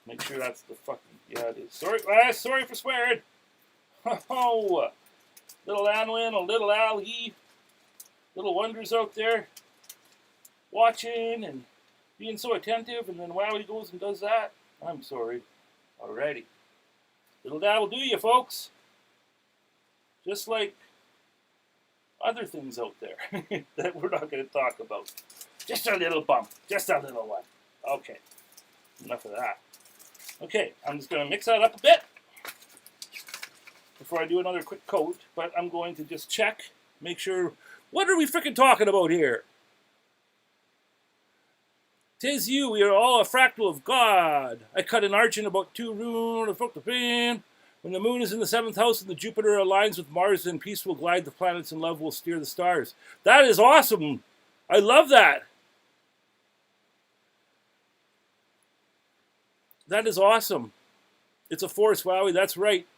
Make sure that's the fucking, yeah, it is. Sorry for swearing. Oh, little Anwin, a little Ali, little wonders out there watching and being so attentive, and then Wowie goes and does that. I'm sorry. Alrighty. Little dab will do you, folks. Just like other things out there that we're not going to talk about. Just a little bump. Just a little one. Okay. Enough of that. Okay, I'm just going to mix that up a bit before I do another quick coat, but I'm going to just check, make sure, what are we freaking talking about here? 'Tis you, we are all a fractal of God. I cut an arch in about 2 rune, when the moon is in the 7th house and the Jupiter aligns with Mars, then peace will glide the planets and love will steer the stars. That is awesome. I love that. That is awesome. It's a force, Wowie. That's right.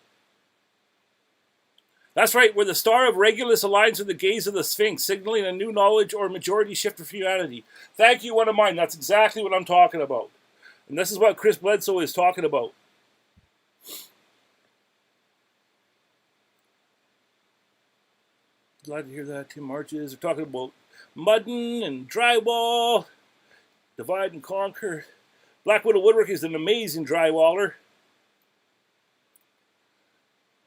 That's right, where the star of Regulus aligns with the gaze of the Sphinx, signaling a new knowledge or majority shift for humanity. Thank you, one of mine. That's exactly what I'm talking about. And this is what Chris Bledsoe is talking about. Glad to hear that. Tim Marches. We're talking about mudding and drywall, divide and conquer. Black Widow Woodwork is an amazing drywaller.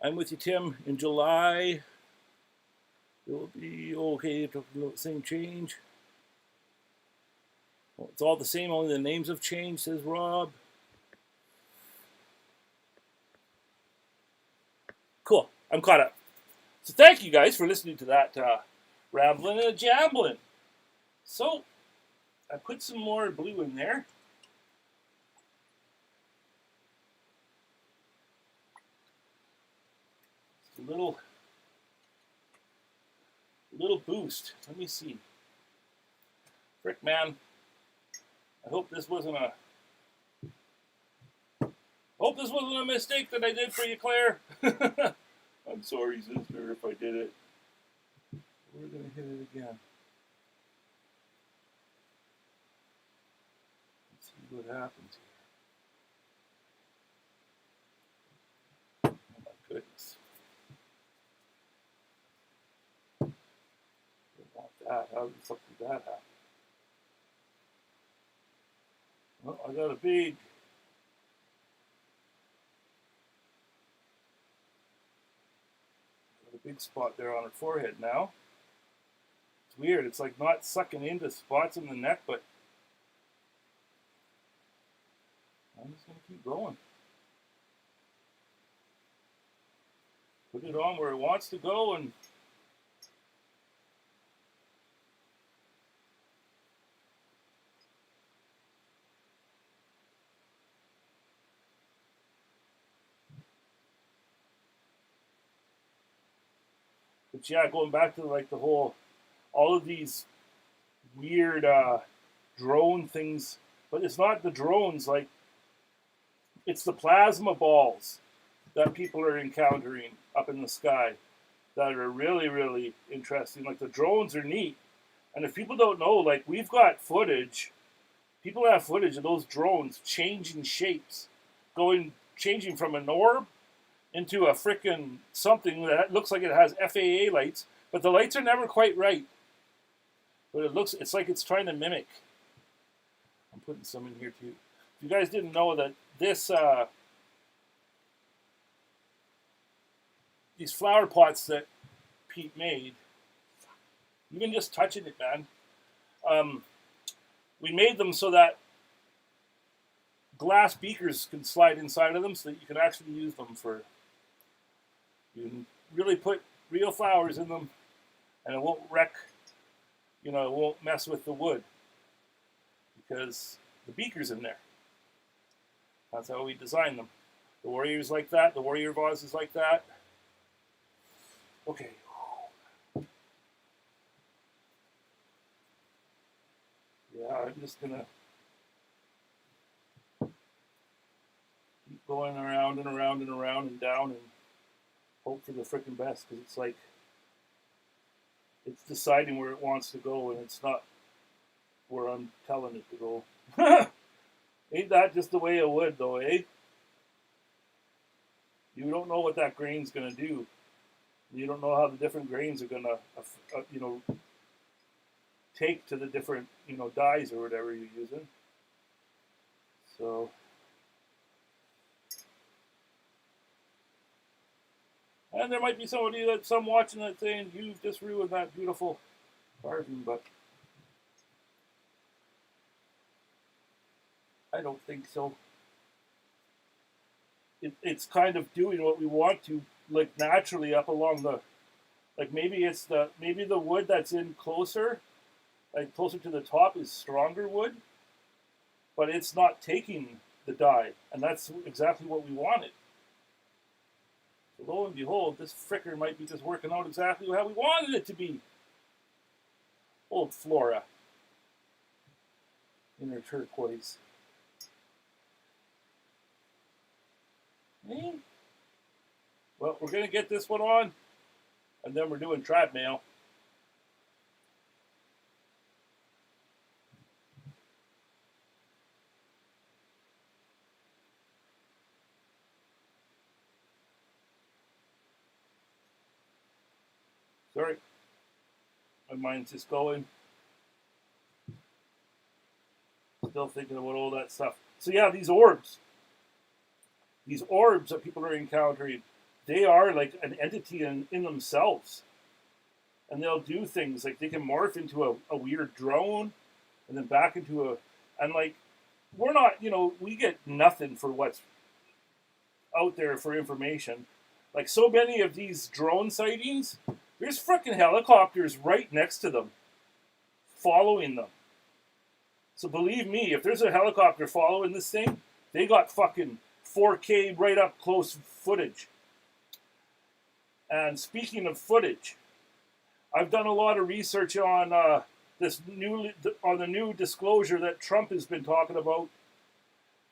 I'm with you, Tim. In July, it will be okay. Same change. Well, it's all the same, only the names have changed, says Rob. Cool. I'm caught up. So thank you guys for listening to that rambling and jambling. So I put some more blue in there. Just a little boost. Let me see. Frick, man. I hope this wasn't a mistake that I did for you, Claire. I'm sorry, sister, if I did it. We're going to hit it again. Let's see what happens here. Oh, my goodness. Don't want that. How the fuck did that happen? Well, I got a big... big spot there on her forehead now. It's weird. It's like not sucking into spots in the neck, but I'm just going to keep going. Put it on where it wants to go, and but yeah, going back to like the whole, all of these weird drone things, but it's not the drones, like it's the plasma balls that people are encountering up in the sky that are really, really interesting. Like the drones are neat. And if people don't know, like we've got footage, people have footage of those drones changing shapes, changing from an orb into a frickin' something that looks like it has FAA lights, but the lights are never quite right. But it's like it's trying to mimic. I'm putting some in here too. If you guys didn't know that this, these flower pots that Pete made, even just touching it, man, we made them so that glass beakers can slide inside of them so that you can actually use them for, you can really put real flowers in them and it won't wreck, it won't mess with the wood because the beaker's in there. That's how we designed them. The Warrior's like that, the Warrior vase is like that. Okay. Yeah, I'm just gonna keep going around and around and around and down and hope for the frickin' best, because it's like it's deciding where it wants to go and it's not where I'm telling it to go. Ain't that just the way it would though, eh? You don't know what that grain's gonna do. You don't know how the different grains are gonna, take to the different, dyes or whatever you're using. So, and there might be somebody some watching that saying, "You've just ruined that beautiful carving," but I don't think so. It's kind of doing what we want to, like, naturally up along the, like, maybe the wood that's in closer, like closer to the top, is stronger wood, but it's not taking the dye, and that's exactly what we wanted. So lo and behold, this fricker might be just working out exactly how we wanted it to be. Old Flora in her turquoise. Well, we're going to get this one on, and then we're doing trap mail. Sorry, my mind's just going. Still thinking about all that stuff. So yeah, these orbs that people are encountering, they are like an entity in themselves. And they'll do things like they can morph into a weird drone and then back into and like, we're not, we get nothing for what's out there for information. Like, so many of these drone sightings, there's freaking helicopters right next to them, following them. So believe me, if there's a helicopter following this thing, they got fucking 4K right up close footage. And speaking of footage, I've done a lot of research on the new disclosure that Trump has been talking about,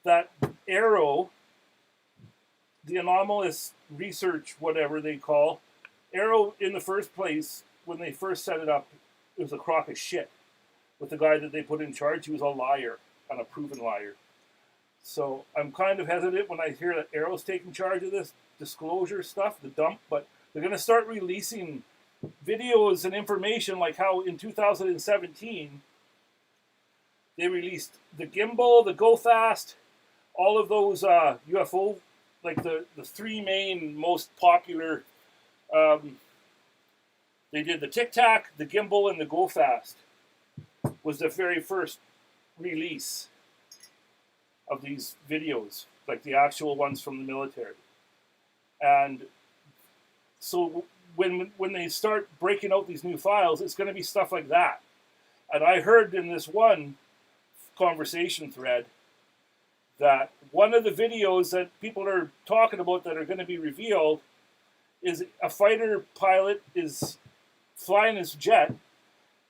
that Arrow, the anomalous research, whatever they call, Arrow in the first place, when they first set it up, it was a crock of shit. With the guy that they put in charge, he was a liar, and a proven liar. So I'm kind of hesitant when I hear that Arrow's taking charge of this disclosure stuff, the dump, but they're going to start releasing videos and information like how in 2017 they released the gimbal, the Go Fast, all of those UFO, like the three main most popular. They did the Tic Tac, the gimbal, and the Go Fast was the very first release of these videos, like the actual ones from the military. And so when they start breaking out these new files, it's going to be stuff like that. And I heard in this one conversation thread that one of the videos that people are talking about that are going to be revealed is a fighter pilot is flying his jet,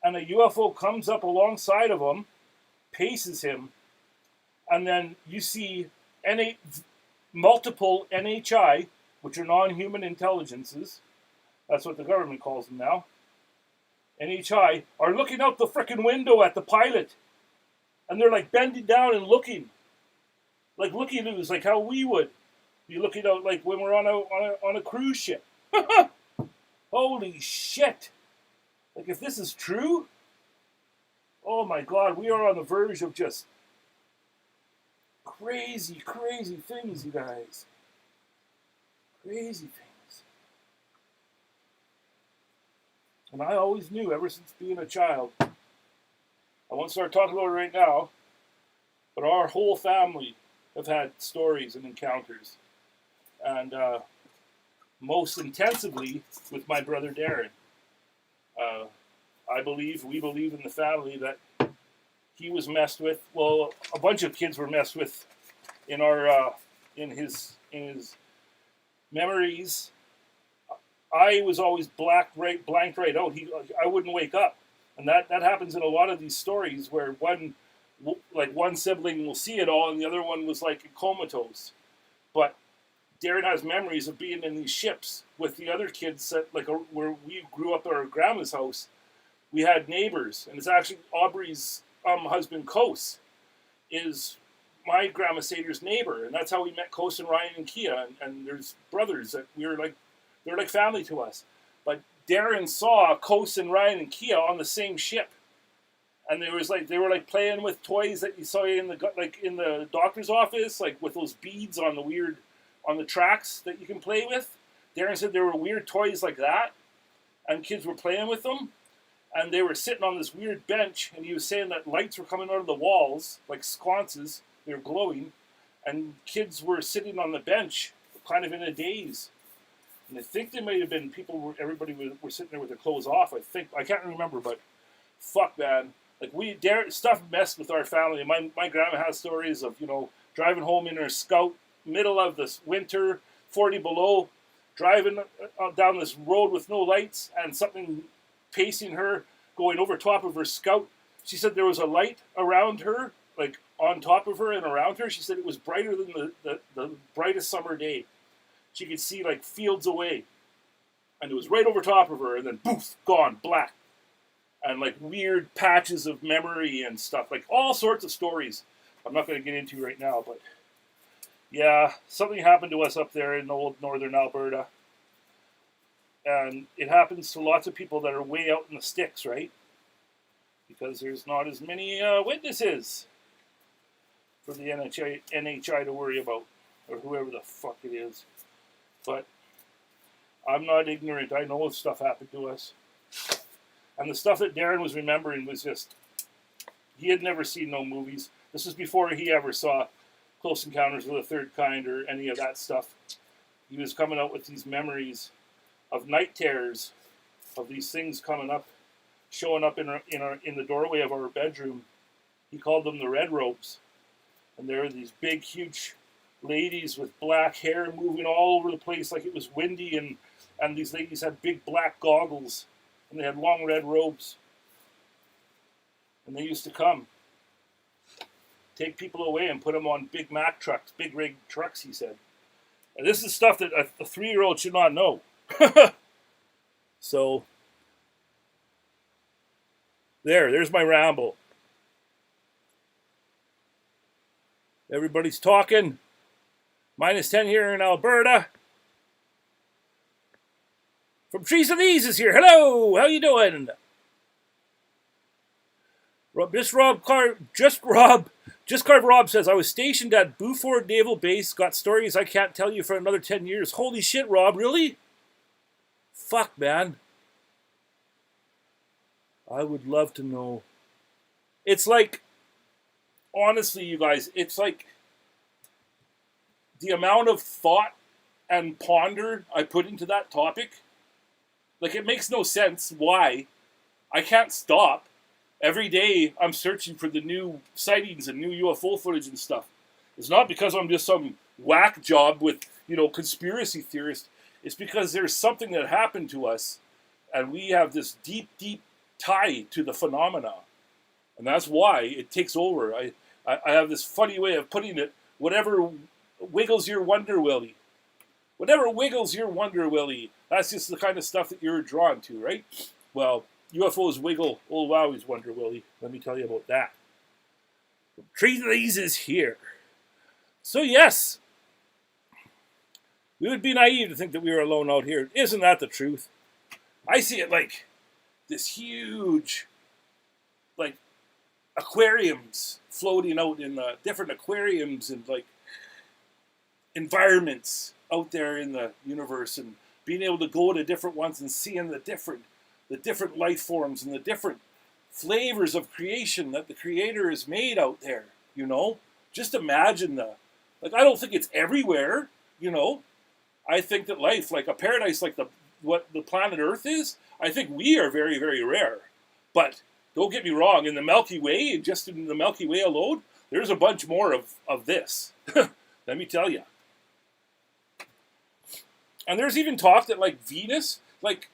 and a UFO comes up alongside of him, paces him, and then you see multiple NHI, which are non-human intelligences, that's what the government calls them now, NHI, are looking out the frickin' window at the pilot. And they're like bending down and looking. Like looky-loos, like how we would be looking out like when we're on a cruise ship. Holy shit. Like, if this is true, oh my God, we are on the verge of just crazy, crazy things, you guys. Crazy things. And I always knew, ever since being a child, I won't start talking about it right now, but our whole family have had stories and encounters. And most intensively with my brother Darren. We believe in the family that he was messed with. Well, a bunch of kids were messed with in our in his memories. I was always blanked right out. I wouldn't wake up, and that happens in a lot of these stories where one sibling will see it all, and the other one was like comatose. But Darren has memories of being in these ships with the other kids that, like, where we grew up at our grandma's house. We had neighbors, and it's actually Aubrey's husband, Kos, is my grandma Sader's neighbor, and that's how we met Kos and Ryan and Kia. And there's brothers that they're like family to us. But Darren saw Coase and Ryan and Kia on the same ship. And they were like playing with toys that you saw in the doctor's office, like with those beads on the tracks that you can play with. Darren said there were weird toys like that, and kids were playing with them, and they were sitting on this weird bench, and he was saying that lights were coming out of the walls, like sconces, they were glowing, and kids were sitting on the bench, kind of in a daze. And I think they might have been everybody were sitting there with their clothes off, I can't remember, but fuck, man. Like, stuff messed with our family. My grandma has stories of, driving home in her Scout, middle of this winter, 40 below, driving down this road with no lights, and something pacing her, going over top of her Scout. She said there was a light around her, like on top of her and around her. She said it was brighter than the brightest summer day. She could see like fields away. And it was right over top of her, and then poof, gone, black. And like weird patches of memory and stuff, like all sorts of stories I'm not going to get into right now, but yeah, something happened to us up there in old northern Alberta. And it happens to lots of people that are way out in the sticks, right? Because there's not as many witnesses for the NHI to worry about, or whoever the fuck it is. But I'm not ignorant. I know stuff happened to us. And the stuff that Darren was remembering was just, he had never seen no movies. This was before he ever saw Close Encounters of the Third Kind or any of that stuff. He was coming out with these memories of night terrors, of these things coming up, showing up in the doorway of our bedroom. He called them the red ropes. And there were these big, huge ladies with black hair moving all over the place like it was windy, and these ladies had big black goggles. And they had long red robes. And they used to come, take people away and put them on big Mack trucks, big rig trucks, he said. And this is stuff that a 3-year-old should not know. So, there's my ramble. Everybody's talking. -10 here in Alberta. From Trees and Ease is here. Hello, how you doing? Just Carve Rob says, I was stationed at Beaufort Naval Base, got stories I can't tell you for another 10 years. Holy shit, Rob, really? Fuck, man. I would love to know. It's like, honestly, you guys, it's like the amount of thought and ponder I put into that topic. Like, it makes no sense why. I can't stop. Every day, I'm searching for the new sightings and new UFO footage and stuff. It's not because I'm just some whack job with, conspiracy theorist. It's because there's something that happened to us, and we have this deep, deep tie to the phenomena. And that's why it takes over. I have this funny way of putting it, whatever wiggles your wonder willy. Whatever wiggles your wonder willy. That's just the kind of stuff that you're drawn to, right? Well, UFOs wiggle old Wowwy'z wonder willy. Let me tell you about that. Trees is here. So yes, we would be naive to think that we were alone out here. Isn't that the truth? I see it like this huge, like, aquariums floating out in different aquariums and like environments out there in the universe, and being able to go to different ones and seeing the different life forms and the different flavors of creation that the Creator has made out there, Just imagine I don't think it's everywhere, I think that life, like a paradise like what the planet Earth is, I think we are very, very rare. But don't get me wrong, in the Milky Way, just in the Milky Way alone, there's a bunch more of this. Let me tell you. And there's even talk that, like, Venus, like,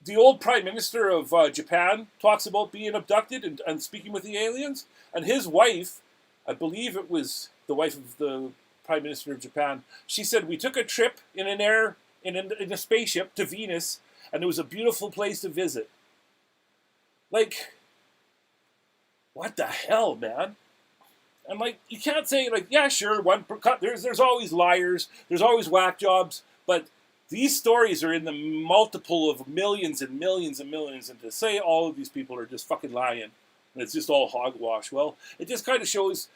the old Prime Minister of Japan talks about being abducted and speaking with the aliens. And his wife, I believe it was the wife of the Prime Minister of Japan, she said, we took a trip in a spaceship to Venus, and it was a beautiful place to visit. Like, what the hell, man? And, like, you can't say, like, yeah, sure, there's always liars, there's always whack jobs, but These stories are in the multiple of millions and millions and millions, and to say all of these people are just fucking lying, and it's just all hogwash, well, it just kind of shows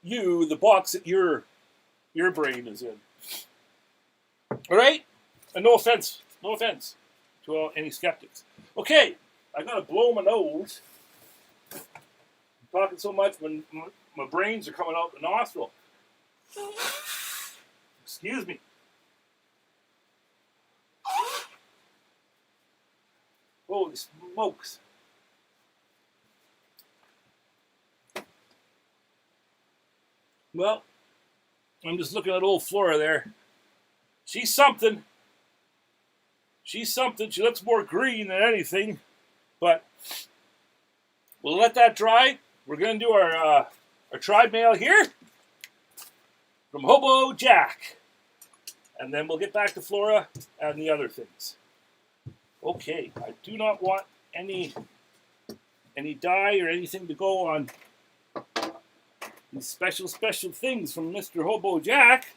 you the box that your brain is in. All right? And no offense to any skeptics. Okay, I gotta blow my nose. I'm talking so much when my brains are coming out the nostril. Excuse me. Holy smokes. Well, I'm just looking at old Flora there. She's something. She's something. She looks more green than anything. But we'll let that dry. We're going to do our tribe mail here from Hobo Jack. And then we'll get back to Flora and the other things. Okay, I do not want any dye or anything to go on these special things from Mr. Hobo Jack.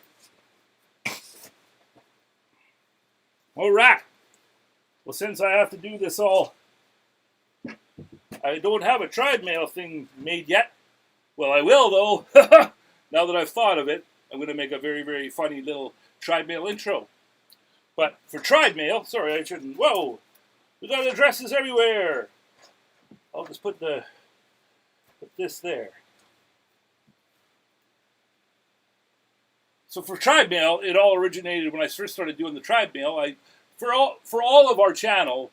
All right. Well, since I have to do this all, I don't have a tribe mail thing made yet. Well, I will, though. Now that I've thought of it, I'm going to make a very, very funny little tribe mail intro. But for tribe mail, sorry, I shouldn't. Whoa, we got addresses everywhere. I'll just put this there. So for tribe mail, it all originated when I first started doing the tribe mail. For all of our channel,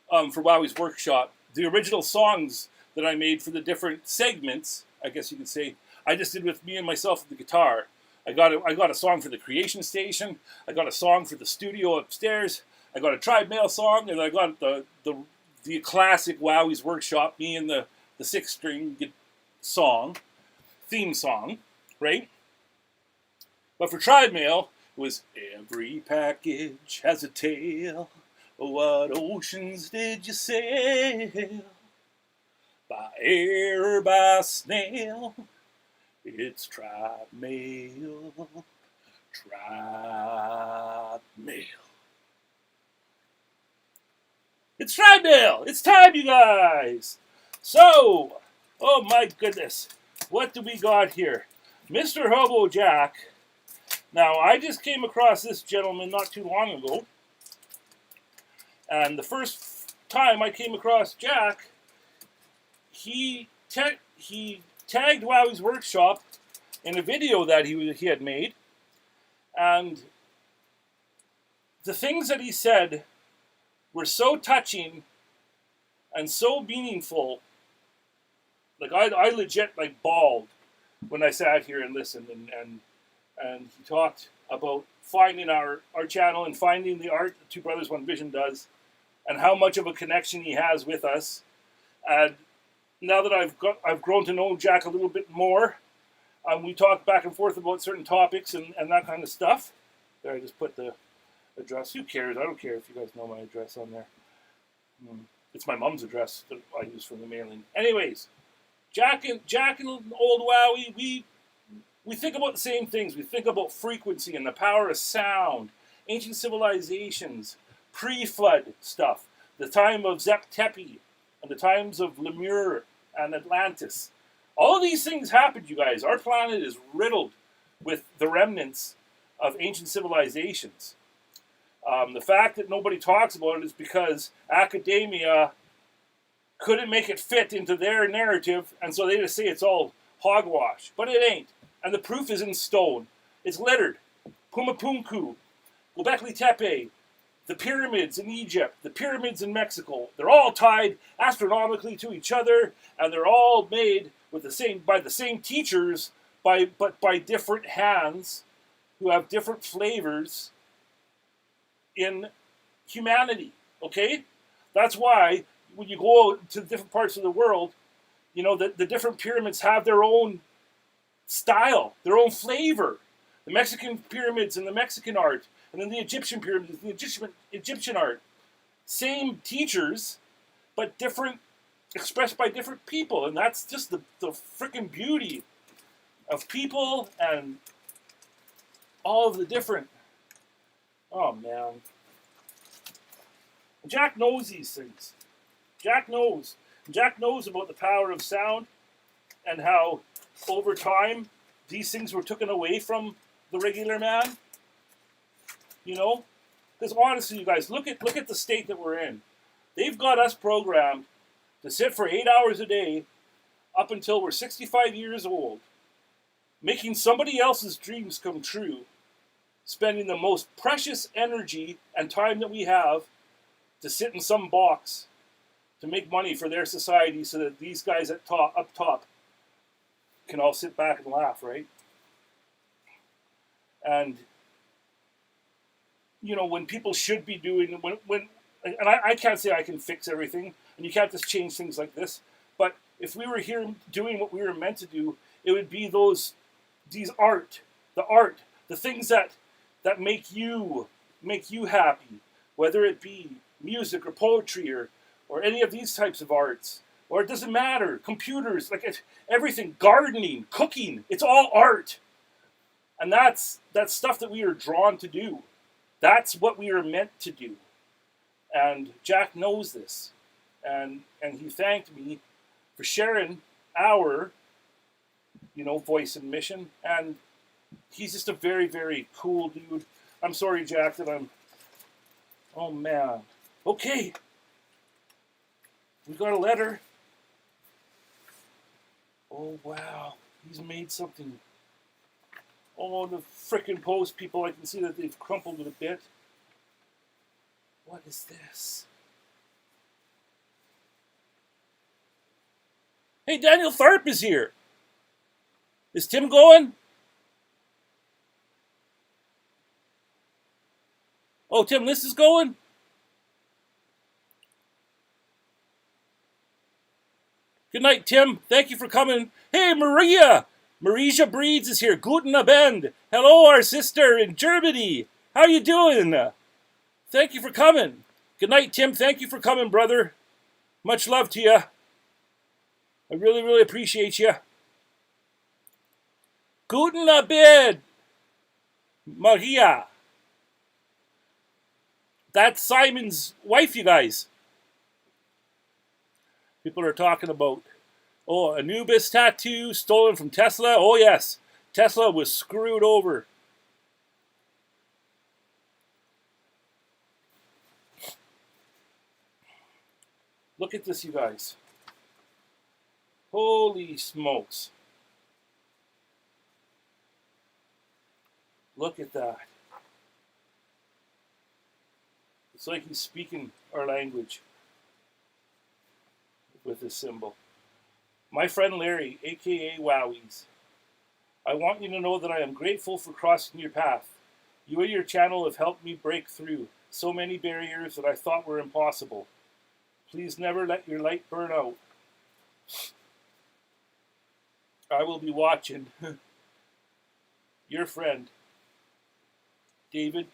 for Wowwy'z Workshop, the original songs that I made for the different segments, I guess you could say, I just did with me and myself with the guitar. I got a song for the creation station. I got a song for the studio upstairs. I got a tribe mail song, and I got the classic Wowwy'z Workshop, me and the 6-string song, theme song, right? But for tribe mail, it was every package has a tale. What oceans did you sail? By air or by snail? It's tribe mail, tribe mail. It's tribe mail. It's time, you guys. So, oh my goodness, what do we got here? Mr. Hobo Jack. Now, I just came across this gentleman not too long ago, and the first time I came across Jack, he tagged Wowwy'z Workshop in a video that he had made, and the things that he said were so touching and so meaningful. Like I legit like bawled when I sat here and listened, and he talked about finding our channel and finding the art that Two Brothers One Vision does, and how much of a connection he has with us. And now that I've grown to know Jack a little bit more, we talk back and forth about certain topics and that kind of stuff. There, I just put the address. Who cares? I don't care if you guys know my address on there. It's my mom's address that I use for the mailing. Anyways, Jack and Old Wowie, we think about the same things. We think about frequency and the power of sound, ancient civilizations, pre-flood stuff, the time of Zep Tepi, and the times of Lemur and Atlantis. All of these things happened, you guys. Our planet is riddled with the remnants of ancient civilizations. The fact that nobody talks about it is because academia couldn't make it fit into their narrative, and so they just say it's all hogwash. But it ain't. And the proof is in stone. It's littered. Pumapunku, Göbekli Tepe, the pyramids in Egypt, the pyramids in Mexico, they're all tied astronomically to each other, and they're all made with by the same teachers, but by different hands who have different flavors in humanity. Okay? That's why when you go out to different parts of the world, you know, the different pyramids have their own style, their own flavor. The Mexican pyramids and the Mexican art, and then the Egyptian pyramids, the Egyptian art. Same teachers, but different, expressed by different people. And that's just the freaking beauty of people and all of the different... Oh, man. Jack knows these things. Jack knows. Jack knows about the power of sound and how over time these things were taken away from the regular man. You know? Because honestly, you guys, look at the state that we're in. They've got us programmed to sit for 8 hours a day up until we're 65 years old, making somebody else's dreams come true, spending the most precious energy and time that we have to sit in some box to make money for their society so that these guys up top can all sit back and laugh, right? And, you know, when people should be doing, and I can't say I can fix everything, and you can't just change things like this, but if we were here doing what we were meant to do, it would be the art, the things that make you happy, whether it be music or poetry or any of these types of arts, or it doesn't matter, computers, like everything, gardening, cooking, it's all art. And that's stuff that we are drawn to do. That's what we are meant to do. And Jack knows this. And he thanked me for sharing our, you know, voice and mission. And he's just a very, very cool dude. I'm sorry, Jack, that I'm... Oh, man. Okay. We got a letter. Oh, wow. He's made something. Oh, the frickin' post people, I can see that they've crumpled it a bit. What is this? Hey, Daniel Tharp is here. Is Tim going? Oh, Tim, this is going? Good night, Tim. Thank you for coming. Hey, Maria! Marisia Breeds is here. Guten Abend. Hello, our sister in Germany. How you doing? Thank you for coming. Good night, Tim. Thank you for coming, brother. Much love to you. I really, really appreciate you. Guten Abend, Maria. That's Simon's wife, you guys. People are talking about, oh, Anubis tattoo stolen from Tesla. Oh, yes. Tesla was screwed over. Look at this, you guys. Holy smokes. Look at that. It's like he's speaking our language with this symbol. My friend Larry, aka Wowwy'z. I want you to know that I am grateful for crossing your path. You and your channel have helped me break through so many barriers that I thought were impossible. Please never let your light burn out. I will be watching. Your friend, David,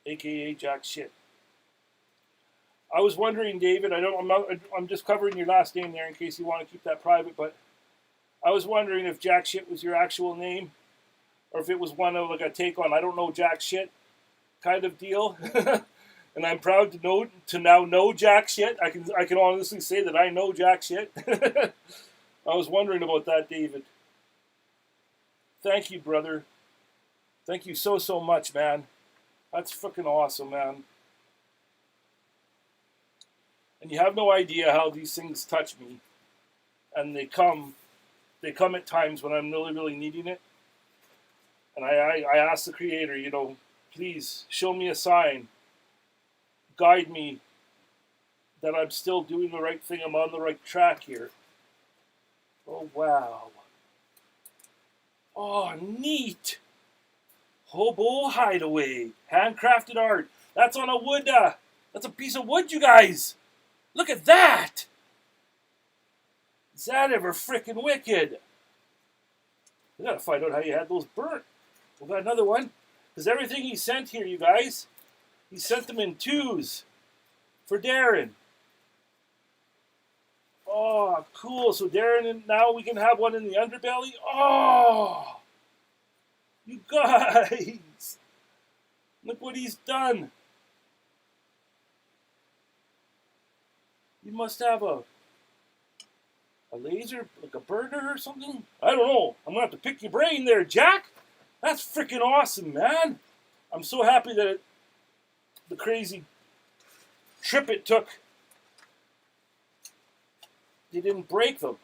aka Jack Shit. I was wondering, David, I'm just covering your last name there in case you want to keep that private, but I was wondering if Jack Shit was your actual name, or if it was one of like a take on I don't know Jack Shit kind of deal. And I'm proud to now know Jack Shit. I can honestly say that I know Jack Shit. I was wondering about that, David. Thank you, brother. Thank you so much, man. That's freaking awesome, man. And you have no idea how these things touch me. And they come at times when I'm really, really needing it. And I ask the Creator, you know, please show me a sign. Guide me that I'm still doing the right thing. I'm on the right track here. Oh, wow. Oh, neat. Hobo Hideaway. Handcrafted art. That's on a wood, that's a piece of wood, you guys. Look at that! Is that ever frickin' wicked? We gotta find out how you had those burnt. We got another one. Because everything he sent here, you guys, he sent them in twos for Darren. Oh, cool. So Darren, now we can have one in the underbelly. Oh! You guys! Look what he's done. You must have a laser, like a burner or something? I don't know. I'm going to have to pick your brain there, Jack. That's freaking awesome, man. I'm so happy that the crazy trip it took, you didn't break them.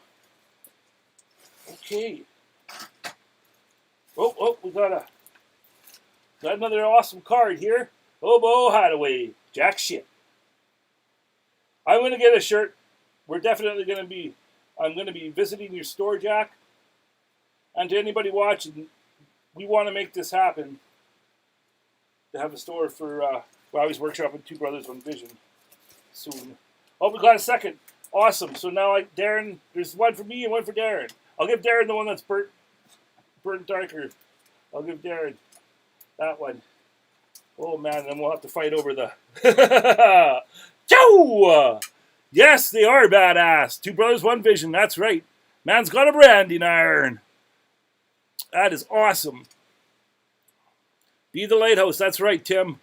Okay. Oh, we got another awesome card here. Hobo Hideaway, Jack shit. I'm going to get a shirt. We're definitely going to be, I'm going to be visiting your store, Jack. And to anybody watching, we want to make this happen. To have a store for Wowwy'z Workshop and Two Brothers One Vision soon. Oh, we got a second. Awesome. So now, Darren, there's one for me and one for Darren. I'll give Darren the one that's burnt darker. I'll give Darren that one. Oh man, then we'll have to fight over the. Joe! Yes, they are badass. Two Brothers One Vision. That's right. Man's got a branding iron. That is awesome. Be the lighthouse. That's right, Tim.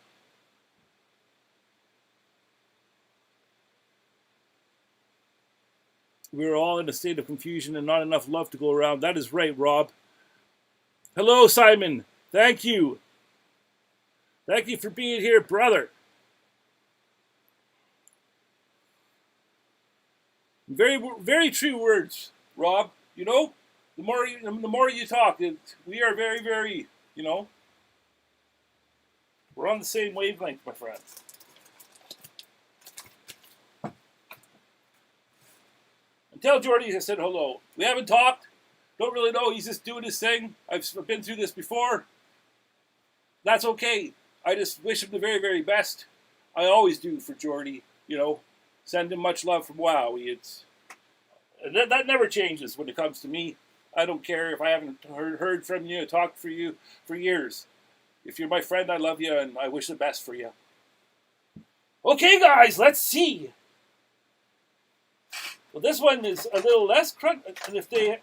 We're all in a state of confusion and not enough love to go around. That is right, Rob. Hello, Simon. Thank you. Thank you for being here, brother. Very, very true words, Rob. You know, the more you talk, we are very, very, you know, we're on the same wavelength, my friend. And tell Jordy I said hello. We haven't talked. Don't really know. He's just doing his thing. I've been through this before. That's okay. I just wish him the very, very best. I always do for Jordy. You know, send him much love from Wowie. That never changes when it comes to me. I don't care if I haven't heard from you, talked for you for years. If you're my friend, I love you and I wish the best for you. Okay, guys, let's see. Well, this one is a little less crunch, and if they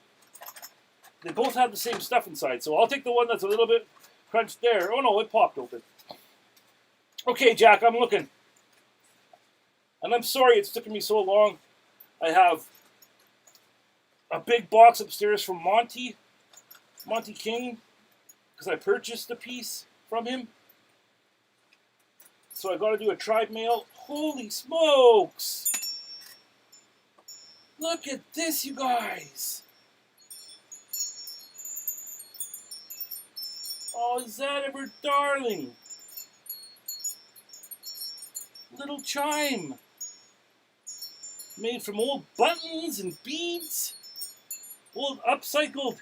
both have the same stuff inside, so I'll take the one that's a little bit crunched there. Oh no, it popped open. Okay, Jack, I'm looking. And I'm sorry it's taken me so long. I have a big box upstairs from Monty King, because I purchased a piece from him. So I got to do a tribe mail. Holy smokes! Look at this, you guys! Oh, is that ever darling? Little chime. Made from old buttons and beads. Old upcycled.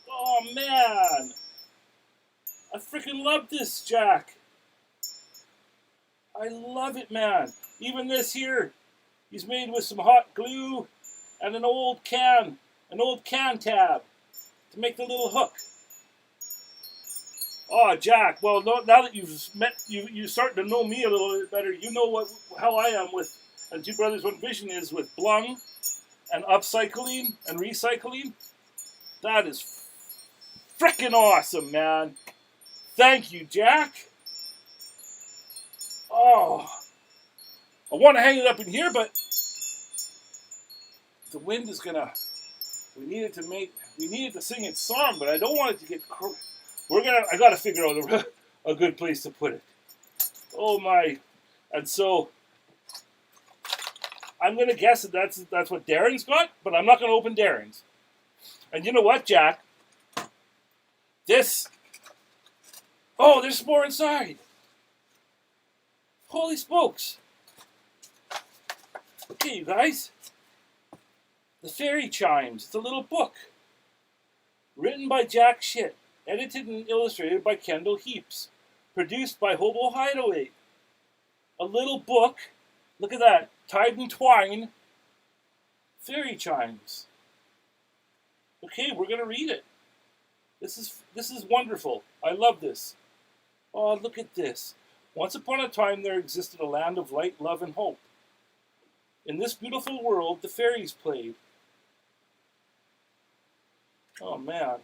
Oh, man. I freaking love this, Jack. I love it, man. Even this here, he's made with some hot glue and an old can tab to make the little hook. Oh, Jack. Well, now that you're starting to know me a little bit better. You know how I am with, and Two Brothers One Vision is with blung and upcycling and recycling. That is freaking awesome, man. Thank you, Jack. Oh, I want to hang it up in here, but the wind is gonna. We needed to sing its song, but I don't want it to get. I gotta figure out a good place to put it. Oh my! And so I'm gonna guess that that's what Darren's got, but I'm not gonna open Darren's. And you know what, Jack? Oh, there's more inside. Holy smokes! Okay, you guys. The Fairy Chimes. It's a little book. Written by Jack Shit. Edited and illustrated by Kendall Heaps. Produced by Hobo Hideaway. A little book. Look at that. Tied in twine. Fairy Chimes. Okay, we're going to read it. This is wonderful. I love this. Oh, look at this. Once upon a time there existed a land of light, love, and hope. In this beautiful world, the fairies played. Oh, man.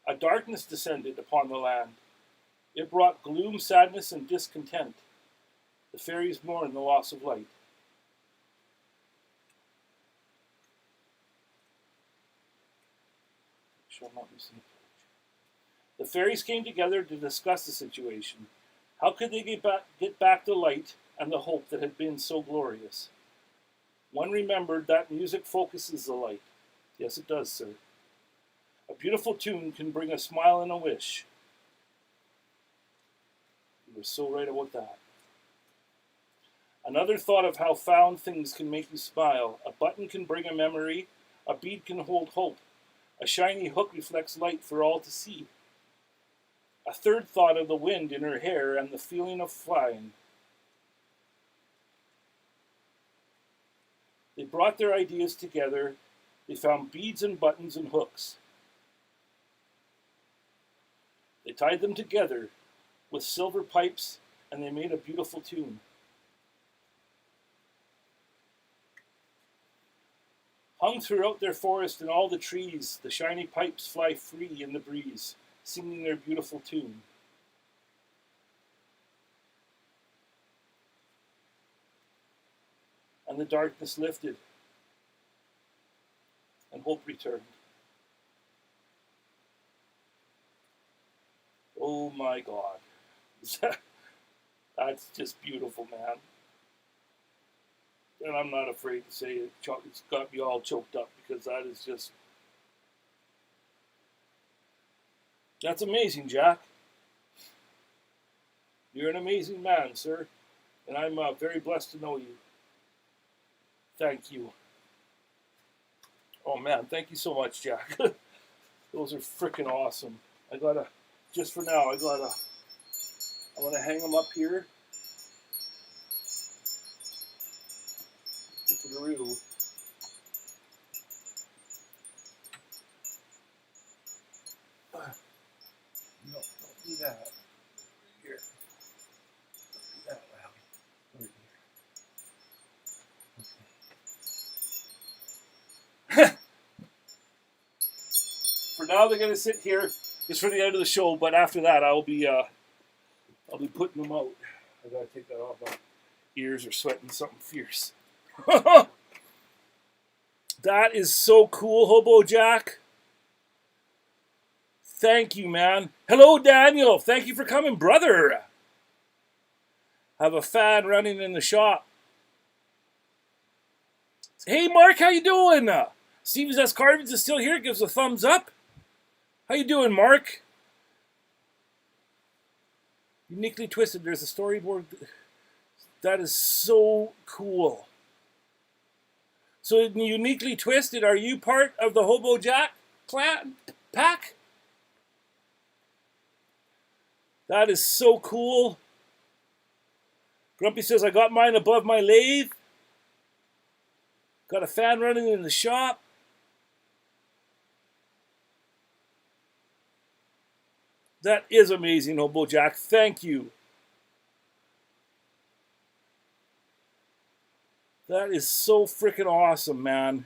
A darkness descended upon the land. It brought gloom, sadness, and discontent. The fairies mourned the loss of light. The fairies came together to discuss the situation. How could they get back the light and the hope that had been so glorious? One remembered that music focuses the light. Yes, it does, sir. A beautiful tune can bring a smile and a wish. You were so right about that. Another thought of how found things can make you smile. A button can bring a memory. A bead can hold hope. A shiny hook reflects light for all to see. A third thought of the wind in her hair and the feeling of flying. They brought their ideas together. They found beads and buttons and hooks. They tied them together with silver pipes, and they made a beautiful tune. Hung throughout their forest and all the trees, the shiny pipes fly free in the breeze, singing their beautiful tune. And the darkness lifted, and hope returned. Oh my God. That's just beautiful, man. And I'm not afraid to say it. It's got me all choked up because that is just... That's amazing, Jack. You're an amazing man, sir. And I'm very blessed to know you. Thank you. Oh, man. Thank you so much, Jack. Those are freaking awesome. Just for now, I'm going to hang them up here. Through. No, don't do that. Here. Don't do that, Wowie. Right here. Okay. For now, they're going to sit here just for the end of the show, but after that, I'll be putting them out. I gotta take that off. My ears are sweating something fierce. That is so cool, Hobo Jack. Thank you, man. Hello, Daniel. Thank you for coming, brother. Have a fan running in the shop. Hey, Mark, how you doing? Stevens S. Carbide is still here. Gives a thumbs up. How you doing, Mark? Uniquely Twisted. There's a storyboard. That is so cool. So, Uniquely Twisted, are you part of the Hobo Jack clan pack? That is so cool. Grumpy says, I got mine above my lathe. Got a fan running in the shop. That is amazing, Hobo Jack. Thank you. That is so freaking awesome, man.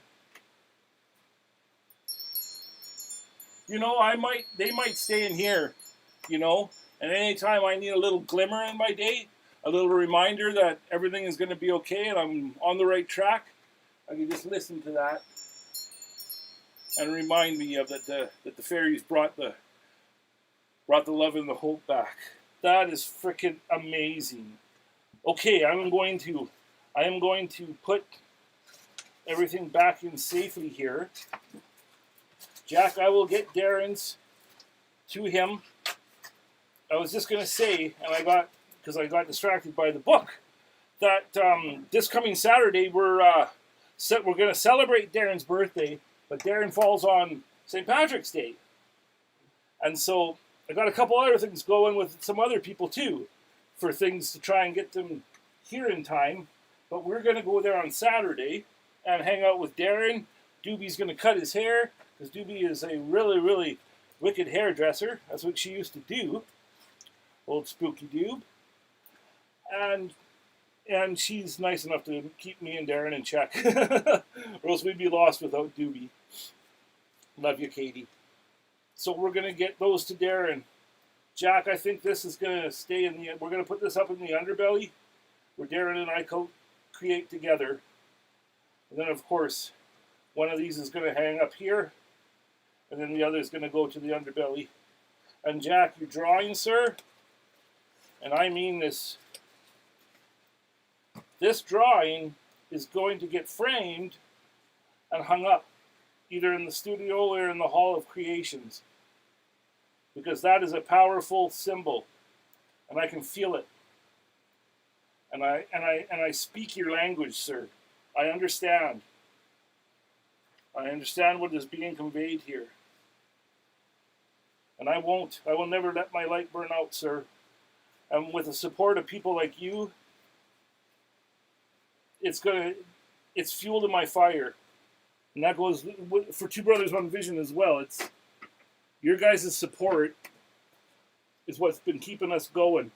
You know, they might stay in here, you know, and anytime I need a little glimmer in my day, a little reminder that everything is going to be okay and I'm on the right track, I can just listen to that and remind me of that the fairies brought the love and the hope back. That is freaking amazing. Okay, I am going to put everything back in safely here. Jack, I will get Darren's to him. I was just going to say, and because I got distracted by the book, that this coming Saturday we're going to celebrate Darren's birthday, but Darren falls on St. Patrick's Day. And so I got a couple other things going with some other people too, for things to try and get them here in time. But we're going to go there on Saturday and hang out with Darren. Doobie's going to cut his hair, because Doobie is a really, really wicked hairdresser. That's what she used to do. Old Spooky Doob. And she's nice enough to keep me and Darren in check. Or else we'd be lost without Doobie. Love you, Katie. So we're going to get those to Darren. Jack, I think this is going to stay in the, we're going to put this up in the underbelly where Darren and I create together. And then, of course, one of these is going to hang up here, and then the other is going to go to the underbelly. And Jack, your drawing, sir, and I mean this drawing is going to get framed and hung up either in the studio or in the Hall of Creations, because that is a powerful symbol, and I can feel it. And I speak your language, sir. I understand. I understand what is being conveyed here. And I will never let my light burn out, sir. And with the support of people like you, it's fuel to my fire. And that goes for Two Brothers, One Vision as well. It's your guys' support is what's been keeping us going.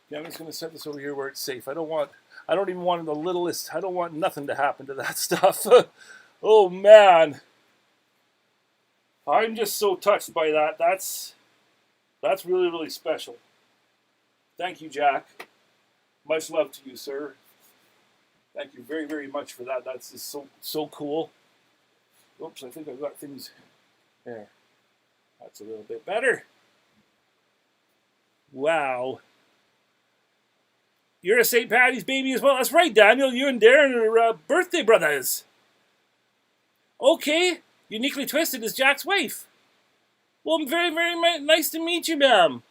Yeah, I'm just going to set this over here where it's safe. I don't even want the littlest, I don't want nothing to happen to that stuff. Oh, man. I'm just so touched by that. That's really, really special. Thank you, Jack. Much love to you, sir. Thank you very, very much for that. That's just so cool. Oops, I think I've got things there. That's a little bit better. Wow. You're a St. Patty's baby as well. That's right, Daniel. You and Darren are birthday brothers. Okay. Uniquely Twisted is Jack's wife. Well, very, very nice to meet you, ma'am.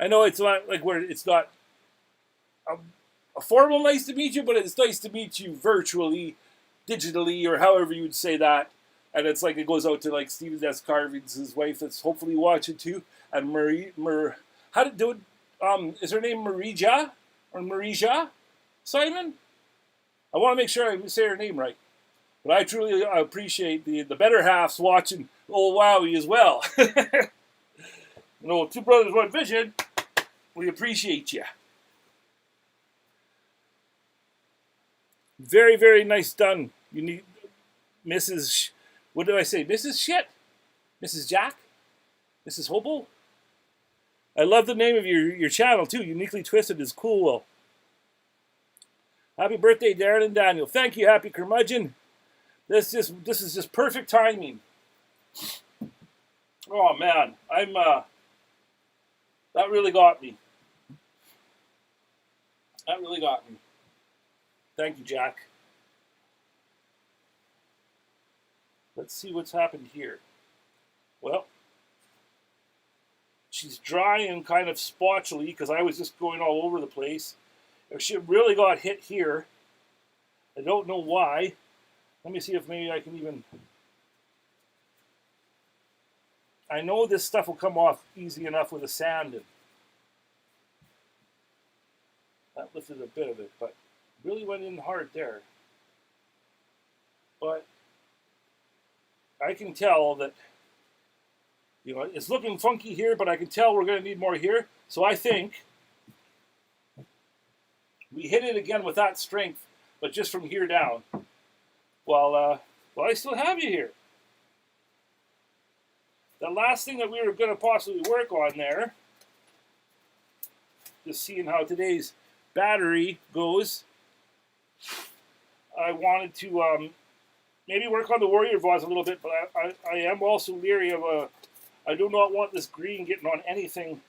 I know it's not like it's not a formal nice to meet you, but it's nice to meet you virtually, digitally, or however you would say that. And it's like it goes out to like Stephen S. Carving's his wife that's hopefully watching too. And how did do it? Is her name Marija or Marija Simon? I want to make sure I say her name right. But I truly appreciate the better halves watching old Wowwy as well. You know, Two Brothers, One Vision. We appreciate you. Very, very nice done. You need Mrs. What did I say? Mrs. Shit? Mrs. Jack? Mrs. Hobo? I love the name of your channel too. Uniquely Twisted is cool. Happy birthday, Darren and Daniel. Thank you, Happy Curmudgeon. This is just perfect timing. Oh man, that really got me. That really got me. Thank you, Jack. Let's see what's happened here. Well, she's dry and kind of spotchly because I was just going all over the place. She really got hit here. I don't know why. Let me see if maybe I can even... I know this stuff will come off easy enough with a sanding. That lifted a bit of it, but really went in hard there. But I can tell that, you know, it's looking funky here, but I can tell we're going to need more here. So I think we hit it again with that strength, but just from here down. Well, I still have you here. The last thing that we were going to possibly work on there, just seeing how today's battery goes, I wanted to maybe work on the Warrior Vase a little bit, but I am also leery of I do not want this green getting on anything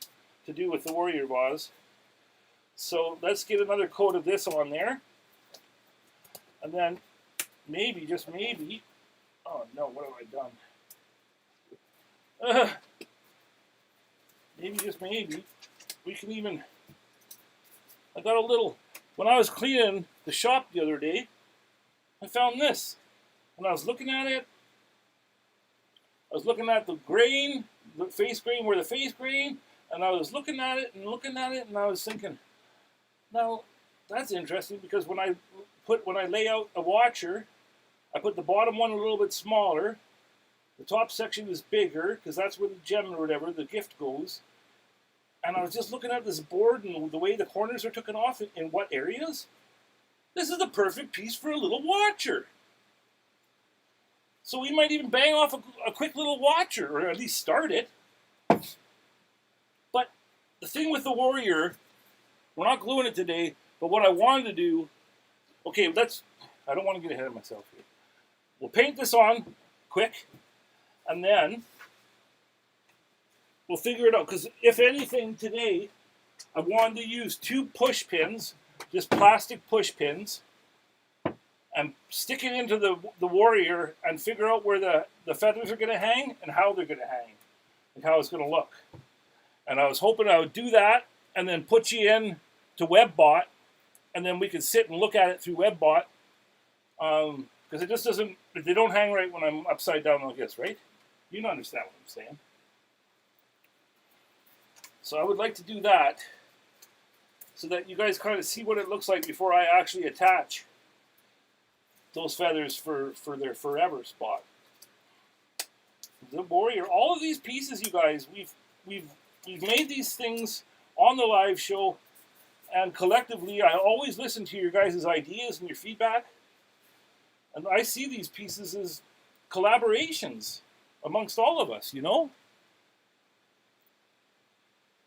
to do with the Warrior Vase. So let's get another coat of this on there. And then maybe, just maybe, oh no, what have I done? Maybe, just maybe, we can even, I got a little, when I was cleaning the shop the other day, I found this. When I was looking at it, I was looking at the grain, the face grain where the face grain, and I was looking at it, and I was thinking, now, that's interesting because when I lay out a watcher, I put the bottom one a little bit smaller, the top section is bigger, because that's where the gem or whatever, the gift goes, and I was just looking at this board and the way the corners are taken off in what areas. This is the perfect piece for a little watcher. So we might even bang off a quick little watcher, or at least start it. But the thing with the Warrior, we're not gluing it today, but what I wanted to do, okay, I don't want to get ahead of myself here. We'll paint this on quick, and then we'll figure it out. Because if anything today, I wanted to use 2 push pins, just plastic push pins, and stick it into the Warrior and figure out where the feathers are going to hang and how they're going to hang and how it's going to look. And I was hoping I would do that and then put you in to WebBot, and then we could sit and look at it through WebBot, because it just doesn't, they don't hang right when I'm upside down like this, right? You don't understand what I'm saying. So I would like to do that so that you guys kind of see what it looks like before I actually attach those feathers for their forever spot. The Warrior, all of these pieces, you guys, we've made these things on the live show, and collectively, I always listen to your guys' ideas and your feedback, and I see these pieces as collaborations amongst all of us, you know?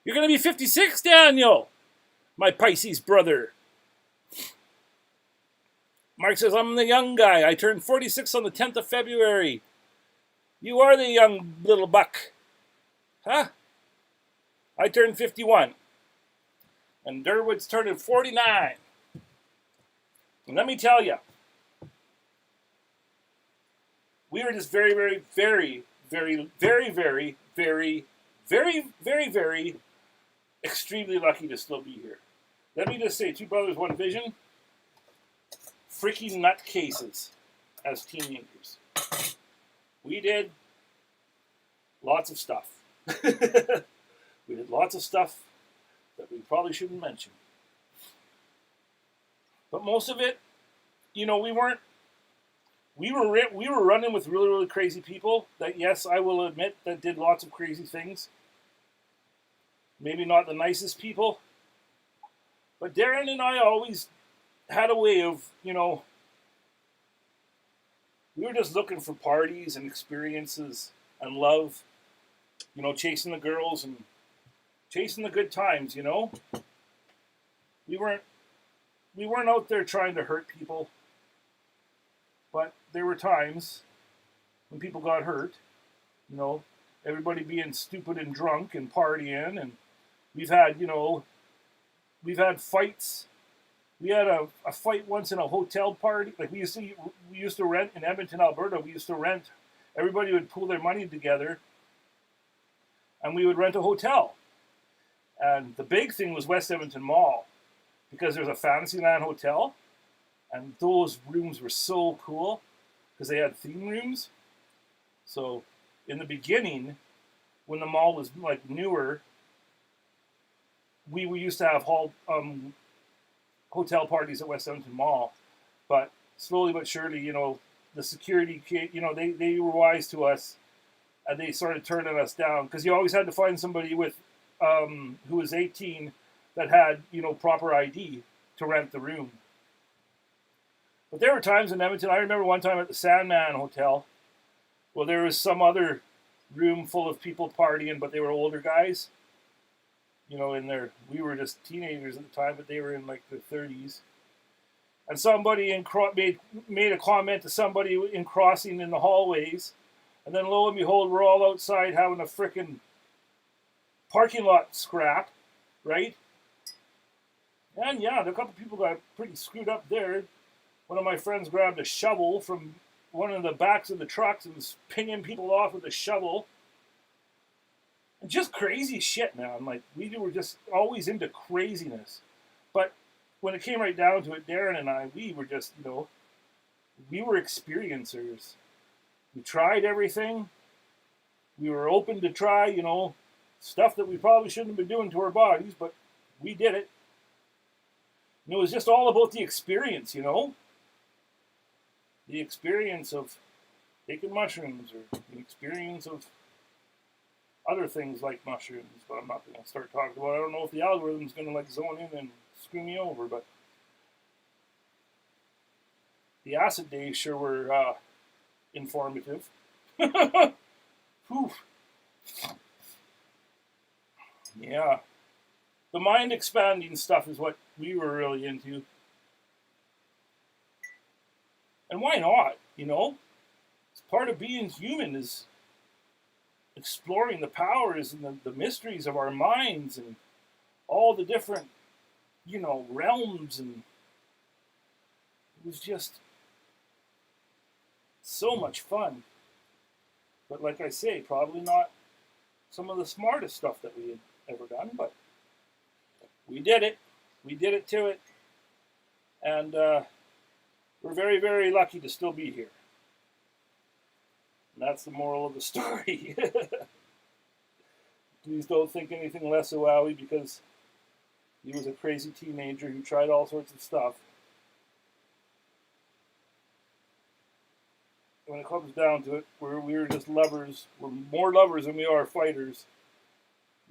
You're going to be 56, Daniel, my Pisces brother. Mark says, I'm the young guy. I turned 46 on the 10th of February. You are the young little buck. Huh? I turned 51. And Durwood's turning 49. And let me tell you, we are just very, very, very, very, very, very, very, very, very, very extremely lucky to still be here. Let me just say, 2 brothers, 1 vision. Freaking nutcases as teenagers. We did lots of stuff. We did lots of stuff that we probably shouldn't mention. But most of it, you know, we were running with really, really crazy people that, yes, I will admit, that did lots of crazy things. Maybe not the nicest people. But Darren and I always had a way of, you know, we were just looking for parties and experiences and love, you know, chasing the girls and chasing the good times, you know. We weren't out there trying to hurt people, but there were times when people got hurt, you know, everybody being stupid and drunk and partying, and we've had fights. We had a fight once in a hotel party. Like we used to rent in Edmonton, Alberta. We used to rent. Everybody would pool their money together, and we would rent a hotel. And the big thing was West Edmonton Mall, because there's a Fantasyland hotel, and those rooms were so cool because they had theme rooms. So in the beginning, when the mall was like newer, we used to have hotel parties at West Edmonton Mall, but slowly but surely, you know, the security, you know, they were wise to us, and they started turning us down, because you always had to find somebody with who was 18 that had, you know, proper ID to rent the room. But there were times in Edmonton, I remember one time at the Sandman Hotel, well, there was some other room full of people partying, but they were older guys. You know, we were just teenagers at the time, but they were in like their 30s. And somebody made a comment to somebody in crossing in the hallways, and then lo and behold, we're all outside having a frickin' parking lot scrap, right? And yeah, a couple people got pretty screwed up there. One of my friends grabbed a shovel from one of the backs of the trucks and was pinging people off with a shovel. And just crazy shit, man. Like, we were just always into craziness. But when it came right down to it, Darren and I, we were just, you know, we were experiencers. We tried everything. We were open to try, you know, stuff that we probably shouldn't have been doing to our bodies, but we did it. And it was just all about the experience, you know? The experience of taking mushrooms, or the experience of other things like mushrooms, but I'm not going to start talking about it. I don't know if the algorithm's going to like zone in and screw me over, but the acid days sure were informative. Whew. Yeah. The mind expanding stuff is what we were really into. And why not, you know? It's part of being human is exploring the powers and the mysteries of our minds and all the different, you know, realms. And it was just so much fun. But like I say, probably not some of the smartest stuff that we had ever done, but we did it. We did it to it. And we're very, very lucky to still be here. And that's the moral of the story. Please don't think anything less of Wowie because he was a crazy teenager who tried all sorts of stuff. When it comes down to it, we're just lovers. We're more lovers than we are fighters.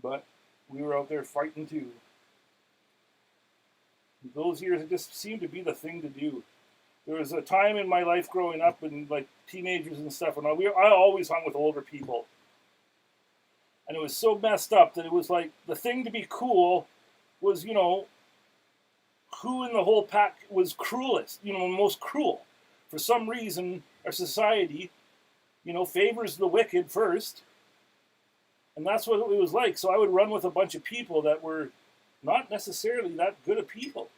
But we were out there fighting too. Those years, it just seemed to be the thing to do. There was a time in my life growing up and like teenagers and stuff, and I always hung with older people. And it was so messed up that it was like the thing to be cool was, you know, who in the whole pack was cruelest, you know, most cruel. For some reason, our society, you know, favors the wicked first. And that's what it was like. So I would run with a bunch of people that were not necessarily that good of people.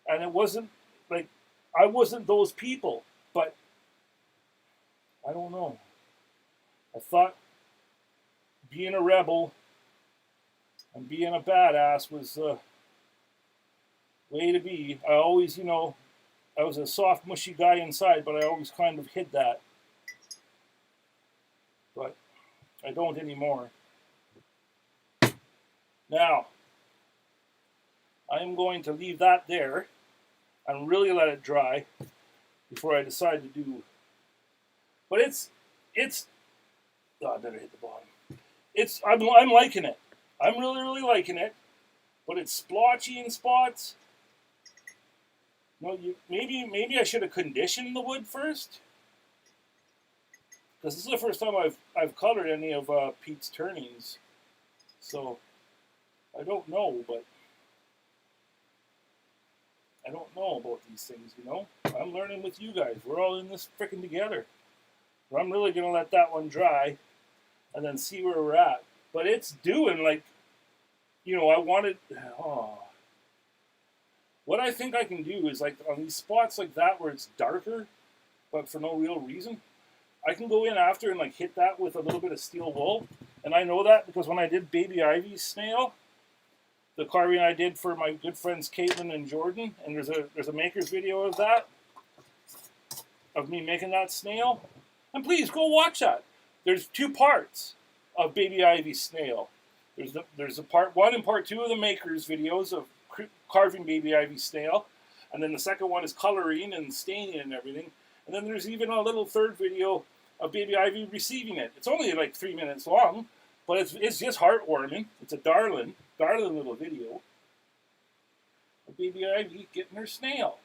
And it wasn't like, I wasn't those people, but I don't know. I thought being a rebel and being a badass was the way to be. I always, you know, I was a soft, mushy guy inside, but I always kind of hid that. But I don't anymore. Now, I'm going to leave that there and really let it dry before I decide to do. But it's. Oh, I better hit the bottom. I'm liking it. I'm really, really liking it. But it's splotchy in spots. No, maybe I should have conditioned the wood first. Because this is the first time I've colored any of Pete's turnings. So I don't know, but I don't know about these things, you know? I'm learning with you guys. We're all in this frickin' together. But I'm really going to let that one dry and then see where we're at. But it's doing, like, you know, I wanted... Oh. What I think I can do is, like, on these spots like that where it's darker, but for no real reason, I can go in after and, like, hit that with a little bit of steel wool. And I know that because when I did Baby Ivy's snail, the carving I did for my good friends Caitlin and Jordan, and there's a maker's video of that, of me making that snail. And please go watch that. There's 2 parts of Baby Ivy's snail. There's a part 1 and part 2 of the maker's videos of carving Baby Ivy's snail, and then the second one is coloring and staining and everything. And then there's even a little third video of Baby Ivy receiving it. It's only like 3 minutes long, but it's just heartwarming. It's a darling little video of Baby Ivy getting her snail.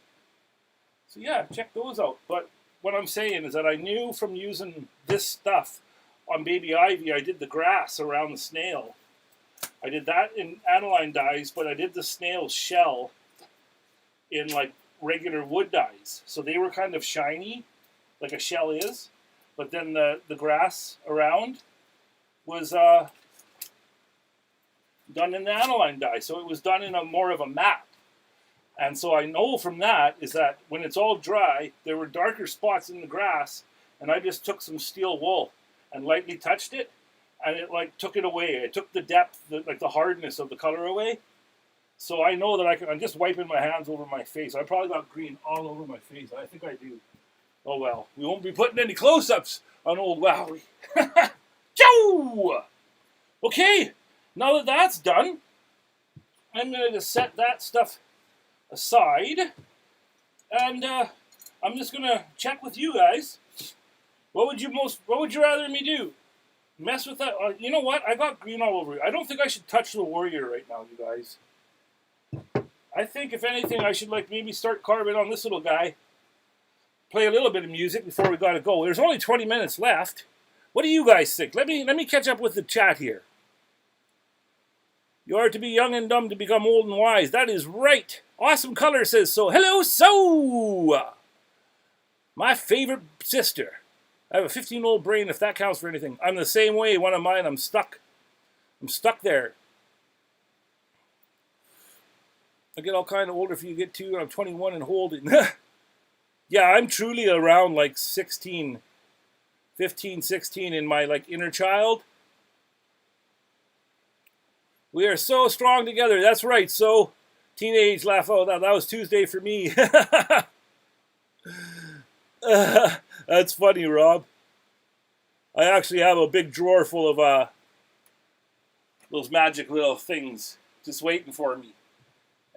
So yeah, check those out. But what I'm saying is that I knew from using this stuff on Baby Ivy, I did the grass around the snail. I did that in aniline dyes, but I did the snail's shell in like regular wood dyes. So they were kind of shiny, like a shell is. But then the grass around was done in the aniline dye. So it was done in a more of a matte. And so I know from that is that when it's all dry, there were darker spots in the grass, and I just took some steel wool and lightly touched it. And it like took it away. It took the depth, like the hardness of the color away. So I know that I'm just wiping my hands over my face. I probably got green all over my face. I think I do. Oh well, we won't be putting any close-ups on old Wowie. Joe! Okay, now that that's done, I'm going to just set that stuff aside. And I'm just going to check with you guys. What would you rather me do? Mess with that. You know what? I got green all over it. I don't think I should touch the warrior right now, you guys. I think, if anything, I should like maybe start carving on this little guy. play a little bit of music before we got to go. There's only 20 minutes left. What do you guys think? Let me catch up with the chat here. You are to be young and dumb to become old and wise. That is right. Awesome Color says so. Hello, so. My favorite sister. I have a 15-year-old brain, if that counts for anything. I'm the same way. One of mine, I'm stuck. I'm stuck there. I get all kind of older if you get to. I'm 21 and holding. Yeah, I'm truly around like 16, 15, 16 in my like inner child. We are so strong together. That's right. So, teenage laugh. Oh, that was Tuesday for me. That's funny, Rob. I actually have a big drawer full of those magic little things just waiting for me,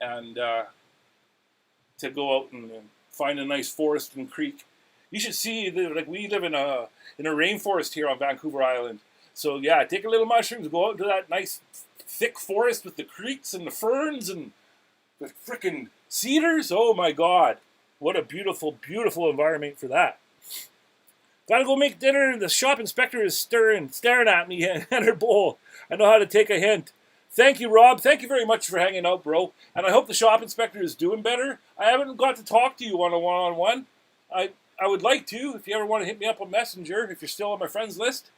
and to go out and find a nice forest and creek. You should see, like, we live in a rainforest here on Vancouver Island. So yeah, take a little mushrooms, go out to that nice thick forest with the creeks and the ferns and the frickin' cedars. Oh my God, what a beautiful, beautiful environment for that. Gotta go make dinner. The shop inspector is staring at me and her bowl. I know how to take a hint. Thank you, Rob. Thank you very much for hanging out, bro. And I hope the shop inspector is doing better. I haven't got to talk to you on a one-on-one. I would like to, if you ever want to hit me up on Messenger, if you're still on my friends list.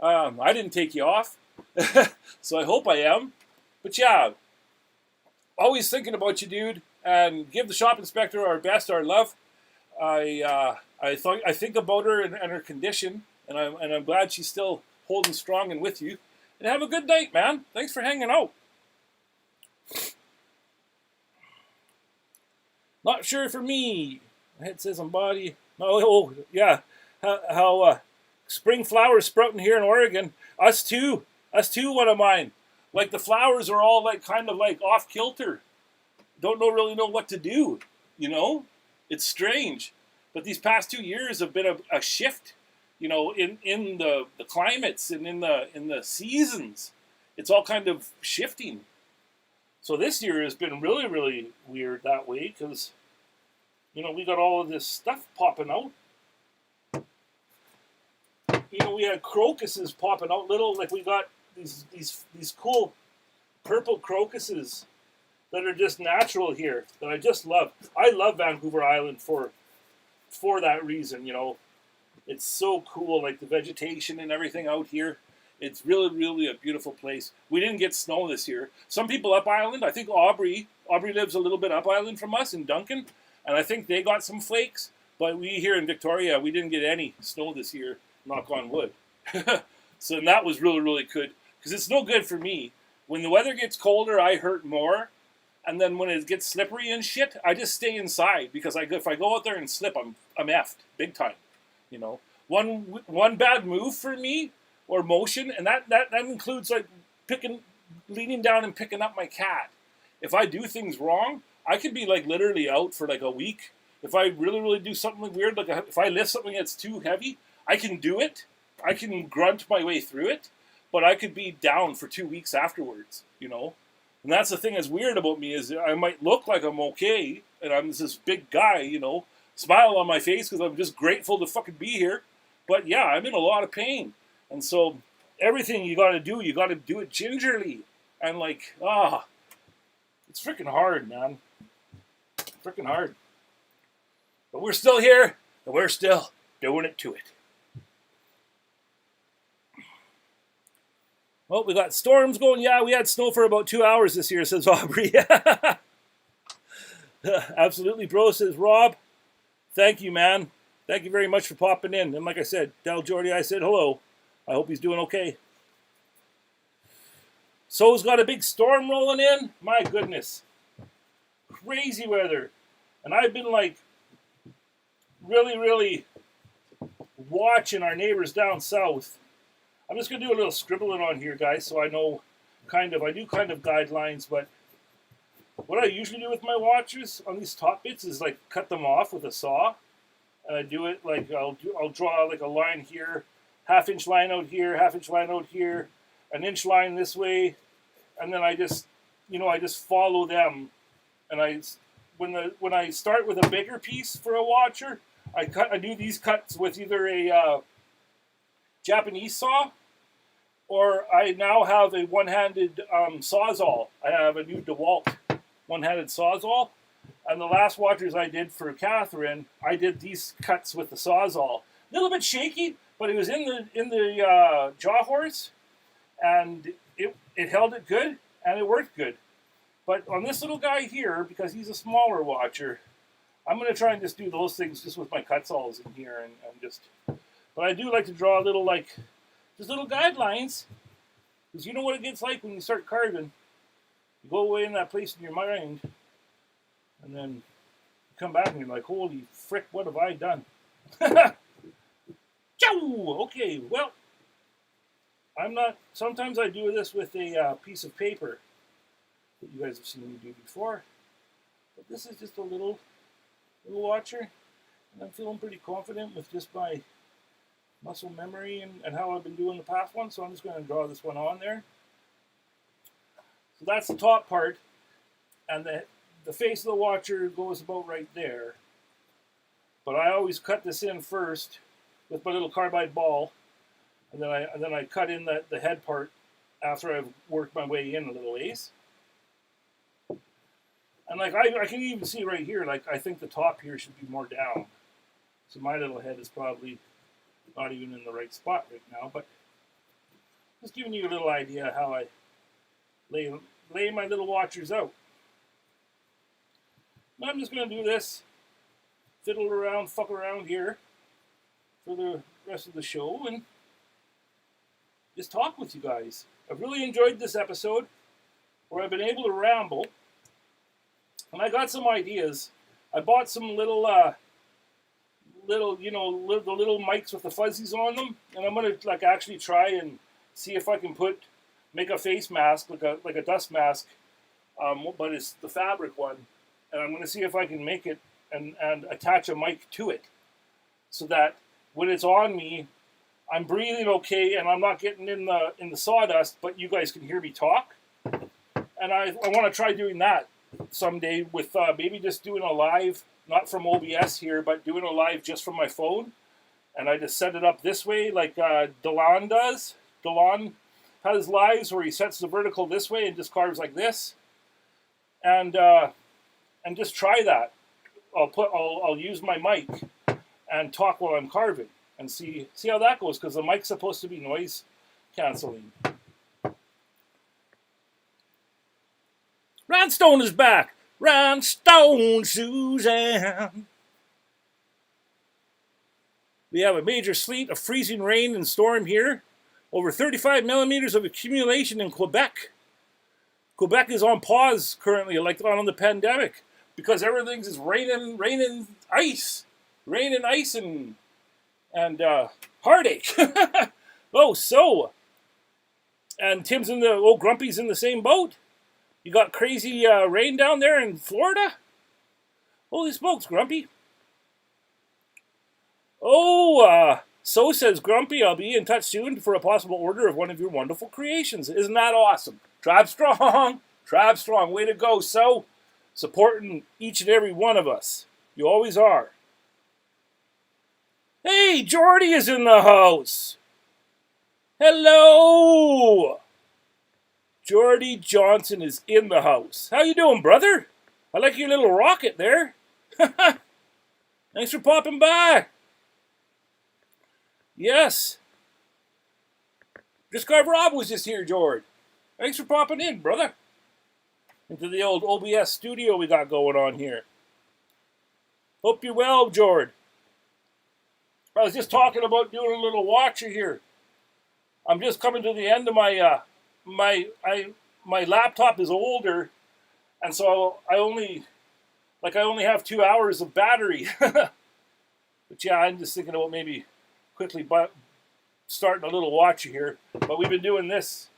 I didn't take you off, so I hope I am. But yeah, always thinking about you, dude. And give the shop inspector our best, our love. I think about her and her condition, and I'm glad she's still holding strong and with you. And have a good night, man. Thanks for hanging out. Not sure for me. My head says on body. Oh yeah. How spring flowers sprouting here in Oregon. Us too. One of mine. Like the flowers are all like kind of like off kilter. Don't really know what to do. You know, it's strange. But these past 2 years have been a shift. You know, in the climates and in the seasons, it's all kind of shifting. So this year has been really, really weird that way because, you know, we got all of this stuff popping out. You know, we had crocuses popping out, little, like we got these cool purple crocuses that are just natural here that I just love. I love Vancouver Island for that reason, you know. It's so cool, like the vegetation and everything out here. It's really, really a beautiful place. We didn't get snow this year. Some people up island, I think Aubrey lives a little bit up island from us in Duncan, and I think they got some flakes. But we here in Victoria, we didn't get any snow this year, knock on wood. So that was really, really good. Because it's no good for me. When the weather gets colder, I hurt more. And then when it gets slippery and shit, I just stay inside. Because if I go out there and slip, I'm effed big time. You know, one bad move for me or motion, and that includes like leaning down and picking up my cat. If I do things wrong, I could be like literally out for like a week. If I really, really do something weird, like if I lift something that's too heavy, I can do it. I can grunt my way through it, but I could be down for 2 weeks afterwards. You know, and that's the thing that's weird about me is I might look like I'm okay, and I'm this big guy, you know. Smile on my face because I'm just grateful to fucking be here. But yeah, I'm in a lot of pain. And so everything you got to do it gingerly. And like, it's freaking hard, man. Freaking hard. But we're still here, and we're still doing it to it. Well, we got storms going. Yeah, we had snow for about 2 hours this year, says Aubrey. Absolutely, bro, says Rob. Thank you, man. Thank you very much for popping in. And like I said, tell Jordy I said hello. I hope he's doing okay. So's got a big storm rolling in. My goodness. Crazy weather. And I've been like really, really watching our neighbors down south. I'm just going to do a little scribbling on here, guys, so I know I do kind of guidelines, but what I usually do with my watchers on these top bits is like cut them off with a saw. And I do it like I'll draw like a line here, half-inch line out here, half-inch line out here, an inch line this way, and then I just follow them. And when I start with a bigger piece for a watcher, I do these cuts with either a Japanese saw, or I now have a one-handed Sawzall. I have a new DeWalt one-handed Sawzall. And the last watchers I did for Catherine, I did these cuts with the Sawzall. A little bit shaky, but it was in the Jawhorse, and it held it good, and it worked good. But on this little guy here, because he's a smaller watcher, I'm going to try and just do those things just with my Kutzalls in here, and just. But I do like to draw a little, like, just little guidelines, because you know what it gets like when you start carving. You go away in that place in your mind, and then you come back and you're like, holy frick, what have I done? Okay, well, sometimes I do this with a piece of paper that you guys have seen me do before. But this is just a little watcher, and I'm feeling pretty confident with just my muscle memory and how I've been doing the past one, so I'm just going to draw this one on there. So that's the top part, and the face of the watcher goes about right there. But I always cut this in first with my little carbide ball, and then I cut in the head part after I've worked my way in a little ways. And like I can even see right here, like I think the top here should be more down. So my little head is probably not even in the right spot right now, but just giving you a little idea how I lay my little watchers out. Now I'm just going to do this, fiddle around, fuck around here for the rest of the show and just talk with you guys. I've really enjoyed this episode where I've been able to ramble, and I got some ideas. I bought some little the little mics with the fuzzies on them, and I'm gonna like actually try and see if I can make a face mask like a dust mask, but it's the fabric one, and I'm gonna see if I can make it and attach a mic to it, so that when it's on me, I'm breathing okay and I'm not getting in the sawdust, but you guys can hear me talk. And I want to try doing that someday with maybe just doing a live, not from OBS here, but doing a live just from my phone. And I just set it up this way like Delon does. Delon has lives where he sets the vertical this way and just carves like this. And just try that. I'll use my mic and talk while I'm carving and see how that goes, because the mic's supposed to be noise canceling. Rhinestone is back. Rhinestone Suzanne. We have a major sleet of freezing rain and storm here. Over 35 millimeters of accumulation in Quebec. Quebec is on pause currently, like on the pandemic, because everything's is raining ice. Rain and ice and heartache. And Tim's Grumpy's in the same boat. You got crazy rain down there in Florida? Holy smokes, Grumpy. So says Grumpy, I'll be in touch soon for a possible order of one of your wonderful creations. Isn't that awesome? Tribe strong. Tribe strong. Way to go, So. Supporting each and every one of us. You always are. Hey, Jordy is in the house. Hello. Jordy Johnson is in the house. How you doing, brother? I like your little rocket there. Thanks for popping by. Yes. Just Carve Rob was just here, George. Thanks for popping in, brother. Into the old OBS studio we got going on here. Hope you're well, George. I was just talking about doing a little watcher here. I'm just coming to the end of my my laptop is older, and so I only have 2 hours of battery. But yeah, I'm just thinking about maybe quickly starting a little watcher here. But we've been doing this.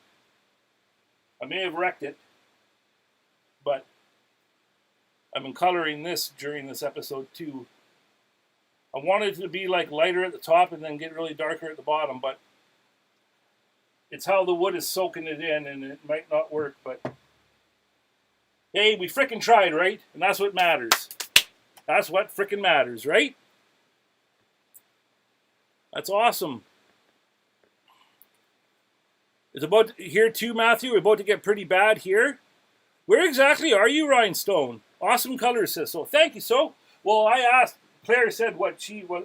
I may have wrecked it, but I've been coloring this during this episode too. I wanted it to be like lighter at the top and then get really darker at the bottom, but it's how the wood is soaking it in, and it might not work, but hey, we frickin' tried, right? And that's what matters. That's what frickin' matters, right? That's awesome. It's about here too, Matthew. We're about to get pretty bad here. Where exactly are you, Rhinestone? Awesome color, says so. Thank you, so. Well, I asked. Claire said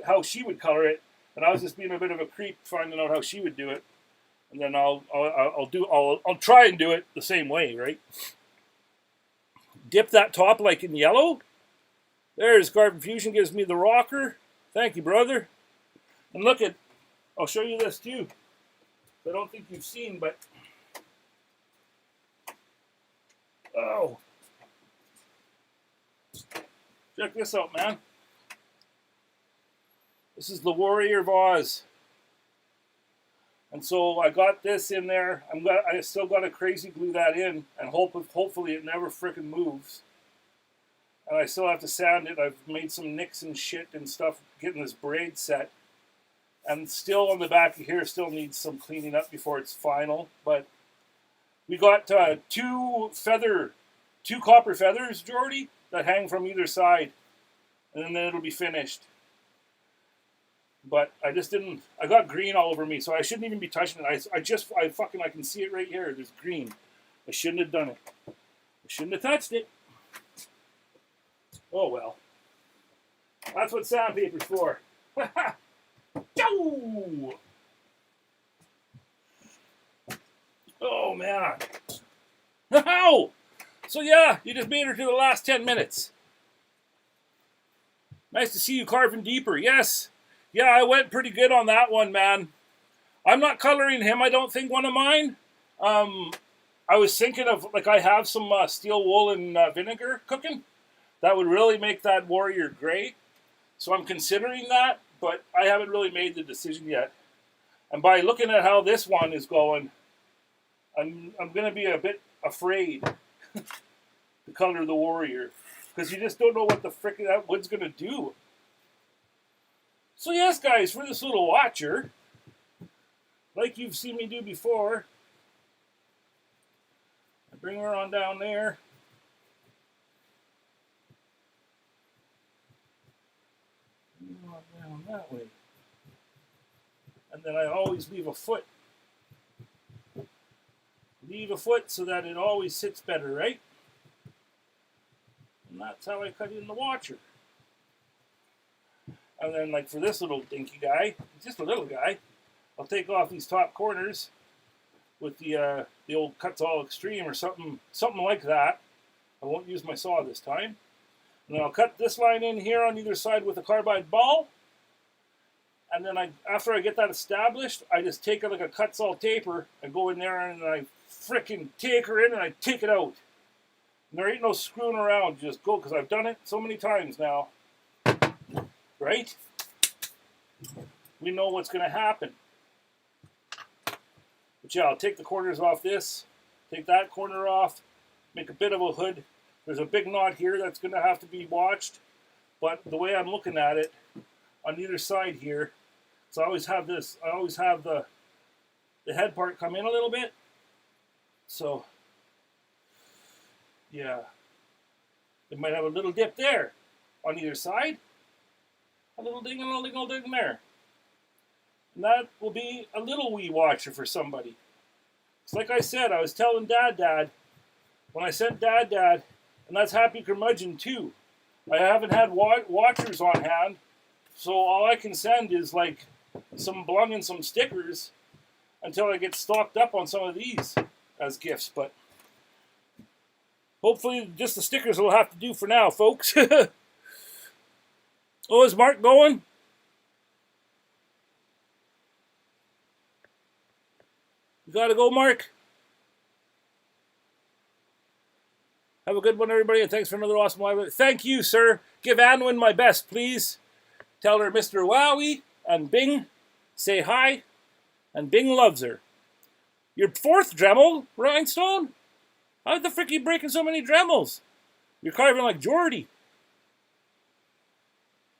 how she would color it, and I was just being a bit of a creep, finding out how she would do it, and then I'll try and do it the same way, right? Dip that top like in yellow. There's Carbon Fusion gives me the rocker. Thank you, brother. And look at, I'll show you this too. I don't think you've seen, but oh, check this out, man. This is the Warrior Vase. And so I got this in there. I still got to crazy glue that in, and hopefully it never frickin' moves. And I still have to sand it. I've made some nicks and shit and stuff getting this braid set. And still on the back of here still needs some cleaning up before it's final. But we got two copper feathers, Jordy, that hang from either side. And then it'll be finished. But I just didn't, I got green all over me, so I shouldn't even be touching it. I can see it right here. There's green. I shouldn't have done it. I shouldn't have touched it. Oh well. That's what sandpaper's for. Oh man. Ow! So yeah, you just made her to the last 10 minutes. Nice to see you carving deeper. Yes. Yeah, I went pretty good on that one, man. I'm not coloring him, I don't think, one of mine. I was thinking of, like, I have some steel wool and vinegar cooking. That would really make that Warrior gray. So I'm considering that, but I haven't really made the decision yet. And by looking at how this one is going, I'm going to be a bit afraid to color the Warrior. Because you just don't know what the frick that wood's going to do. So yes, guys, for this little watcher, like you've seen me do before, I bring her on down there. Down that way. And then I always leave a foot. Leave a foot so that it always sits better, right? And that's how I cut in the watcher. And then, like, for this little dinky guy, just a little guy, I'll take off these top corners with the old Kutzall Extreme or something like that. I won't use my saw this time. And then I'll cut this line in here on either side with a carbide ball. And then after I get that established, I just take like a Kutzall taper and go in there and I frickin' take her in and I take it out. And there ain't no screwing around, just go, because I've done it so many times now. Right? We know what's going to happen. But yeah, I'll take the corners off this, take that corner off, make a bit of a hood. There's a big knot here that's going to have to be watched. But the way I'm looking at it, on either side here, so I always have this, I always have the head part come in a little bit. So, yeah. It might have a little dip there on either side. A little ding and a little ding there. And that will be a little wee watcher for somebody. It's like I said, I was telling Dad, when I sent Dad, and that's Happy Curmudgeon too. I haven't had watchers on hand, so all I can send is like some blung and some stickers until I get stocked up on some of these as gifts. But hopefully just the stickers will have to do for now, folks. Oh, is Mark going? You gotta go, Mark. Have a good one, everybody, and thanks for another awesome live. Thank you, sir. Give Anwin my best, please. Tell her Mr. Wowie and Bing say hi, and Bing loves her. Your fourth Dremel, Rhinestone? How the frick are you breaking so many Dremels? You're carving like Jordy.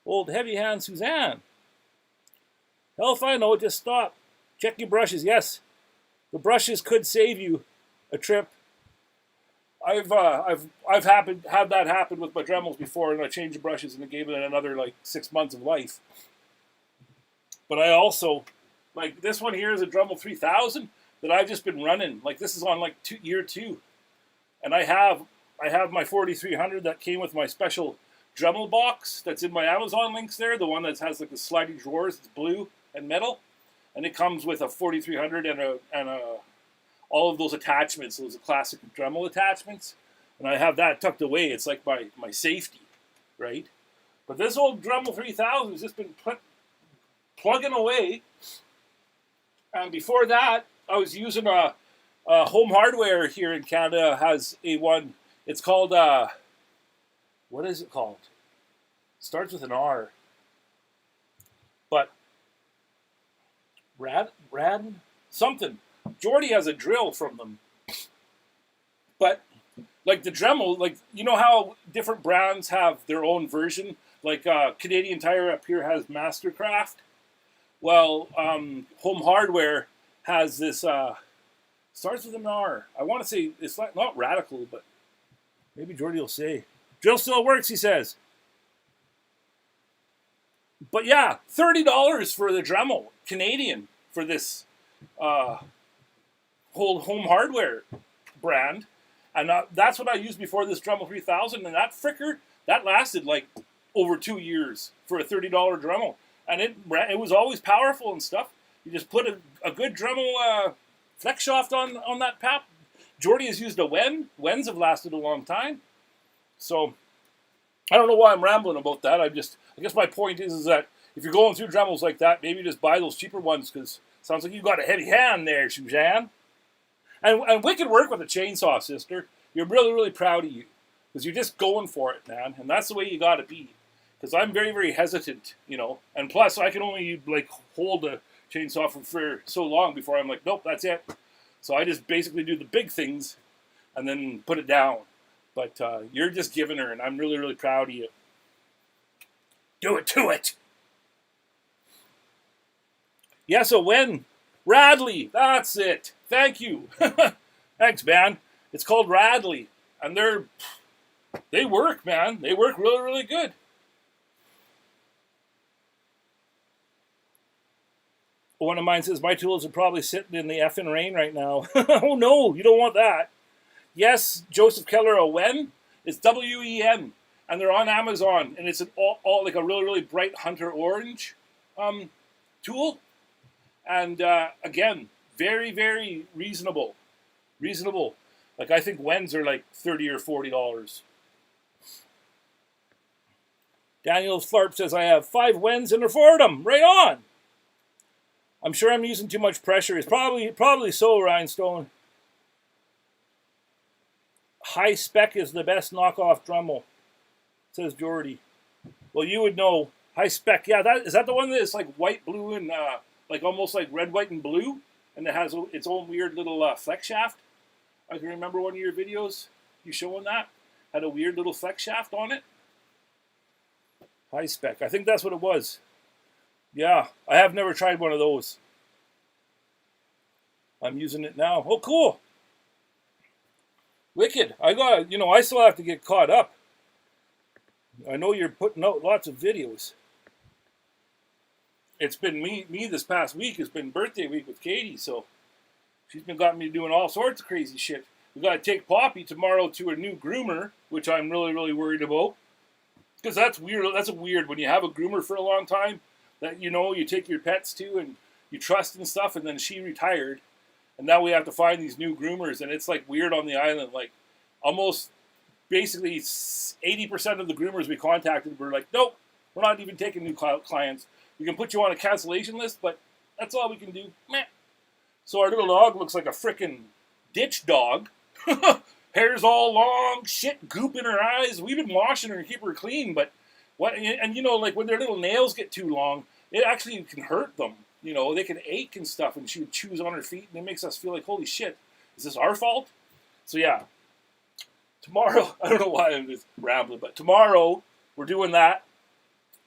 Old heavy hand Suzanne. Hell if I know, just stop. Check your brushes. Yes, the brushes could save you a trip. I've had that happen with my Dremels before, and I changed the brushes and it gave it another like 6 months of life. But I also, like this one here is a Dremel 3000 that I've just been running. Like this is on like year 2. And I have my 4300 that came with my special Dremel box that's in my Amazon links there. The one that has like the sliding drawers, it's blue and metal. And it comes with a 4300 and all of those attachments, those classic Dremel attachments. And I have that tucked away. It's like my safety, right? But this old Dremel 3000 has just been plugging away. And before that, I was using a Home Hardware here in Canada has a one. It's called, what is it called? It starts with an R. But, Rad something. Jordy has a drill from them. But, like the Dremel, like, you know how different brands have their own version? Like Canadian Tire up here has Mastercraft. Well, Home Hardware has this, starts with an R. I want to say, it's like, not Radical, but maybe Jordy will say. Drill still works, he says. But yeah, $30 for the Dremel, Canadian, for this whole Home Hardware brand. And that's what I used before this Dremel 3000. And that fricker, that lasted like over 2 years for a $30 Dremel. And it was always powerful and stuff. You just put a good Dremel Flexshaft on that pap. Jordy has used a Wen. Wens have lasted a long time. So, I don't know why I'm rambling about that. I guess my point is that if you're going through Dremels like that, maybe just buy those cheaper ones, because it sounds like you've got a heavy hand there, Suzanne. And wicked work with a chainsaw, sister. You're really, really proud of you, because you're just going for it, man. And that's the way you got to be. Because I'm very, very hesitant, you know. And plus, I can only, like, hold a chainsaw for so long before I'm like, nope, that's it. So I just basically do the big things and then put it down. But you're just giving her, and I'm really, really proud of you. Do it to it. Yeah, so when Radley, that's it. Thank you. Thanks, man. It's called Radley, and they work, man. They work really, really good. One of mine says, my tools are probably sitting in the effing rain right now. Oh, no, you don't want that. Yes, Joseph Keller, a Wen. It's W-E-N, and they're on Amazon, and it's all like a really, really bright hunter orange tool. And again, very, very reasonable. Reasonable. Like, I think Wens are like $30 or $40. Daniel Flarp says, I have 5 Wens in a Fordham. Right on. I'm sure I'm using too much pressure. It's probably so, Rhinestone. High Spec is the best knockoff Dremel, says Jordy. Well, you would know. High Spec. Yeah, is that the one that's like white, blue, and like almost like red, white, and blue? And it has its own weird little flex shaft. I can remember one of your videos, you showing that. Had a weird little flex shaft on it. High Spec. I think that's what it was. Yeah, I have never tried one of those. I'm using it now. Oh, cool. Wicked. I still have to get caught up. I know you're putting out lots of videos. It's been me this past week. It's been birthday week with Katie, so she's got me doing all sorts of crazy shit. We got to take Poppy tomorrow to a new groomer, which I'm really, really worried about. Because that's weird. That's weird when you have a groomer for a long time that, you take your pets to and you trust and stuff, and then she retired. And now we have to find these new groomers, and it's like weird on the island. Like almost basically 80% of the groomers we contacted were like, nope, we're not even taking new clients. We can put you on a cancellation list, but that's all we can do. Meh. So our little dog looks like a frickin' ditch dog. Hair's all long, shit goop in her eyes. We've been washing her and keep her clean, but like when their little nails get too long, it actually can hurt them. They can ache and stuff, and she would chews on her feet, and it makes us feel like, holy shit, is this our fault? So yeah, tomorrow, I don't know why I'm just rambling, but tomorrow we're doing that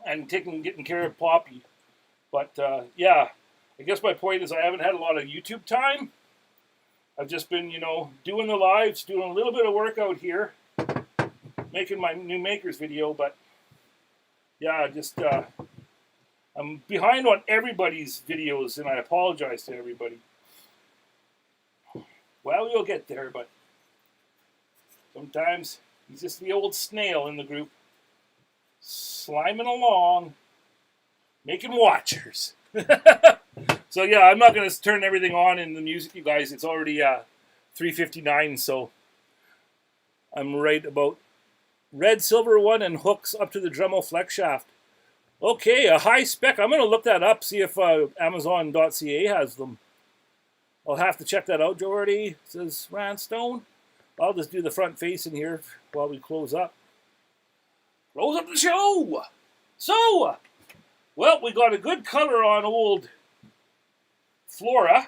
and getting care of Poppy. But yeah, I guess my point is I haven't had a lot of YouTube time. I've just been, doing the lives, doing a little bit of work out here, making my new makers video, but yeah, just I'm behind on everybody's videos, and I apologize to everybody. Well, we'll get there, but sometimes he's just the old snail in the group, sliming along, making watchers. So yeah, I'm not going to turn everything on in the music, you guys. It's already 3:59, so I'm right about red, silver one, and hooks up to the Dremel Flexshaft. Okay, a high spec. I'm going to look that up, see if Amazon.ca has them. I'll have to check that out, Jordy, says Randstone. I'll just do the front facing here while we close up. Close up the show! So, well, we got a good color on old Flora.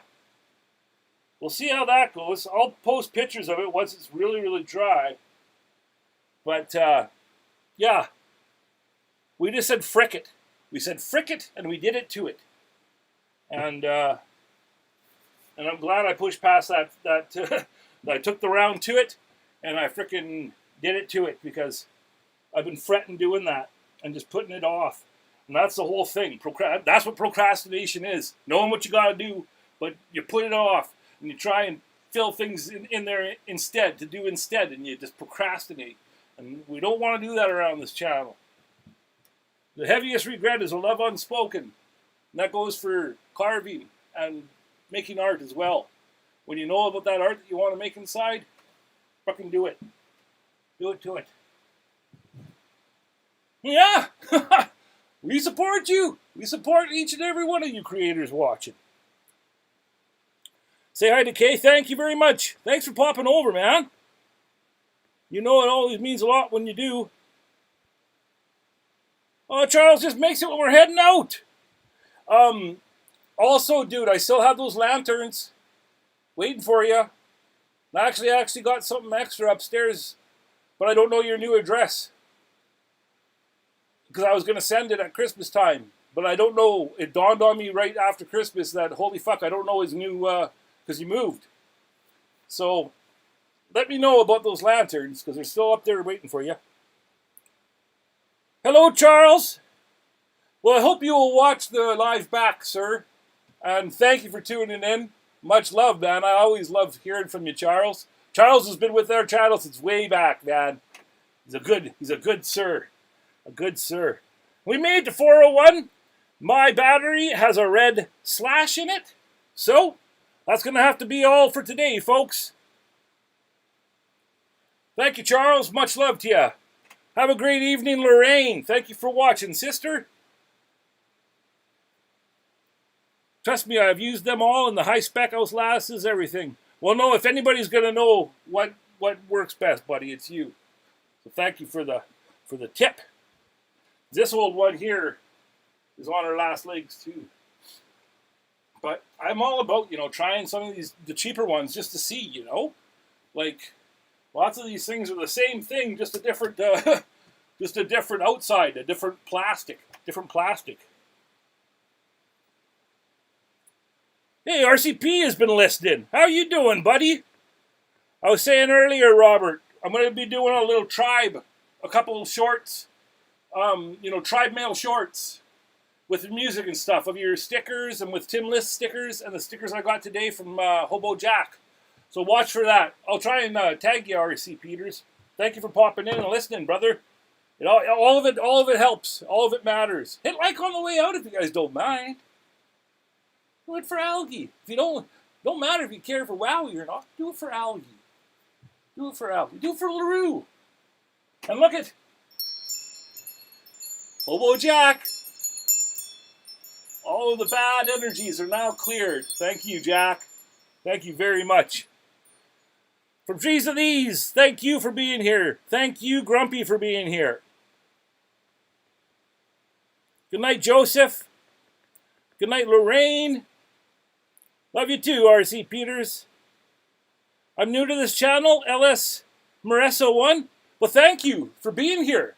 We'll see how that goes. I'll post pictures of it once it's really, really dry. But, yeah. We just said frick it. We said frick it, and we did it to it. And I'm glad I pushed past that I took the round to it, and I frickin' did it to it, because I've been fretting doing that and just putting it off. And that's the whole thing. That's what procrastination is. Knowing what you got to do, but you put it off, and you try and fill things in there instead, and you just procrastinate. And we don't want to do that around this channel. The heaviest regret is a love unspoken. And that goes for carving and making art as well. When you know about that art that you want to make inside, fucking do it. Do it to it. Yeah! We support you. We support each and every one of you creators watching. Say hi to Kay. Thank you very much. Thanks for popping over, man. You know it always means a lot when you do. Oh, Charles just makes it when we're heading out. Also, dude, I still have those lanterns waiting for you. I actually got something extra upstairs, but I don't know your new address. Because I was going to send it at Christmas time, but I don't know. It dawned on me right after Christmas that, holy fuck, I don't know his new, because he moved. So, let me know about those lanterns, because they're still up there waiting for you. Hello, Charles. Well, I hope you will watch the live back, sir. And thank you for tuning in. Much love, man. I always love hearing from you, Charles. Charles has been with our channel since way back, man. He's a good sir. A good sir. We made it to 401. My battery has a red slash in it. So, that's going to have to be all for today, folks. Thank you, Charles. Much love to you. Have a great evening, Lorraine. Thank you for watching, sister. Trust me, I've used them all in the high-spec outlasses, everything. Well, no, if anybody's going to know what works best, buddy, it's you. So thank you for the tip. This old one here is on our last legs, too. But I'm all about, trying some of the cheaper ones just to see, Like, lots of these things are the same thing, just a different, outside, a different plastic. Hey, RCP has been listening. How you doing, buddy? I was saying earlier, Robert, I'm going to be doing a little tribe, a couple of shorts, tribe mail shorts with music and stuff of your stickers and with Tim List stickers and the stickers I got today from Hobo Jack. So watch for that. I'll try and tag you, RC Peters. Thank you for popping in and listening, brother. All of it helps. All of it matters. Hit like on the way out if you guys don't mind. Do it for Algie. If you don't matter if you care for Wowie or not. Do it for Algie. Do it for Algie. Do it for LaRue. And look at Hobo Jack. All of the bad energies are now cleared. Thank you, Jack. Thank you very much. From Trees to These, thank you for being here. Thank you, Grumpy, for being here. Good night, Joseph. Good night, Lorraine. Love you too, RC Peters. I'm new to this channel, LS Moresso1. Well, thank you for being here.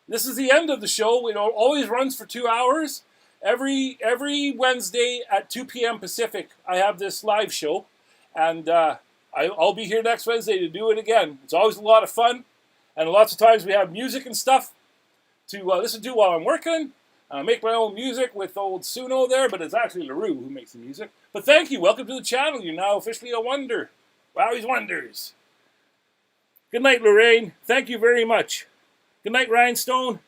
This is the end of the show. It always runs for 2 hours. Every Wednesday at 2 p.m. Pacific, I have this live show. And I'll be here next Wednesday to do it again. It's always a lot of fun. And lots of times we have music and stuff to listen to while I'm working. Make my own music with old Suno there, but it's actually LaRue who makes the music. But thank you. Welcome to the channel. You're now officially a wonder. Wowwy'z wonders. Good night, Lorraine. Thank you very much. Good night, Rhinestone.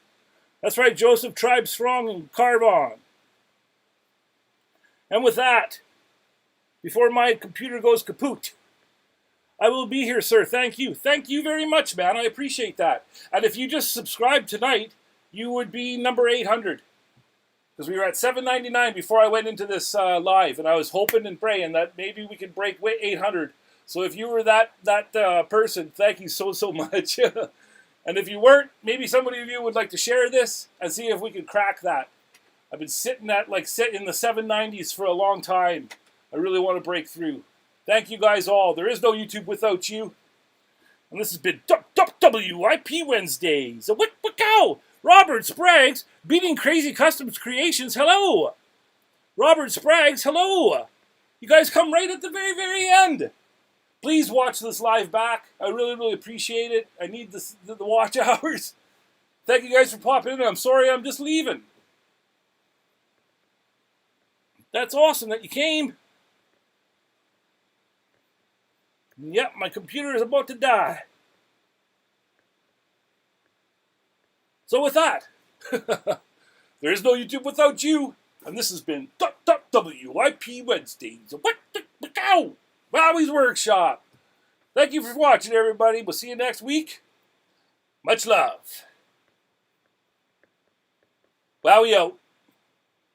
That's right, Joseph, Tribe Strong, and Carve On. And with that, before my computer goes kaput, I will be here, sir. Thank you. Thank you very much, man. I appreciate that. And if you just subscribed tonight, you would be number 800. Because we were at 799 before I went into this live, and I was hoping and praying that maybe we could break 800. So if you were that person, thank you so much. And if you weren't, maybe somebody of you would like to share this and see if we could crack that. I've been sitting at in the 790s for a long time. I really want to break through. Thank you guys all. There is no YouTube without you. And this has been WIP Wednesdays. Cow. Robert Spraggs, Beating Crazy Customs Creations, hello! Robert Spraggs, hello! You guys come right at the very end. Please watch this live back. I really appreciate it. I need the watch hours. Thank you guys for popping in. I'm sorry I'm just leaving. That's awesome that you came. Yep, my computer is about to die. So with that, there is no YouTube without you, and this has been WIP Wednesdays. Wowwy'z Workshop. Thank you for watching, everybody. We'll see you next week. Much love. Wowie out.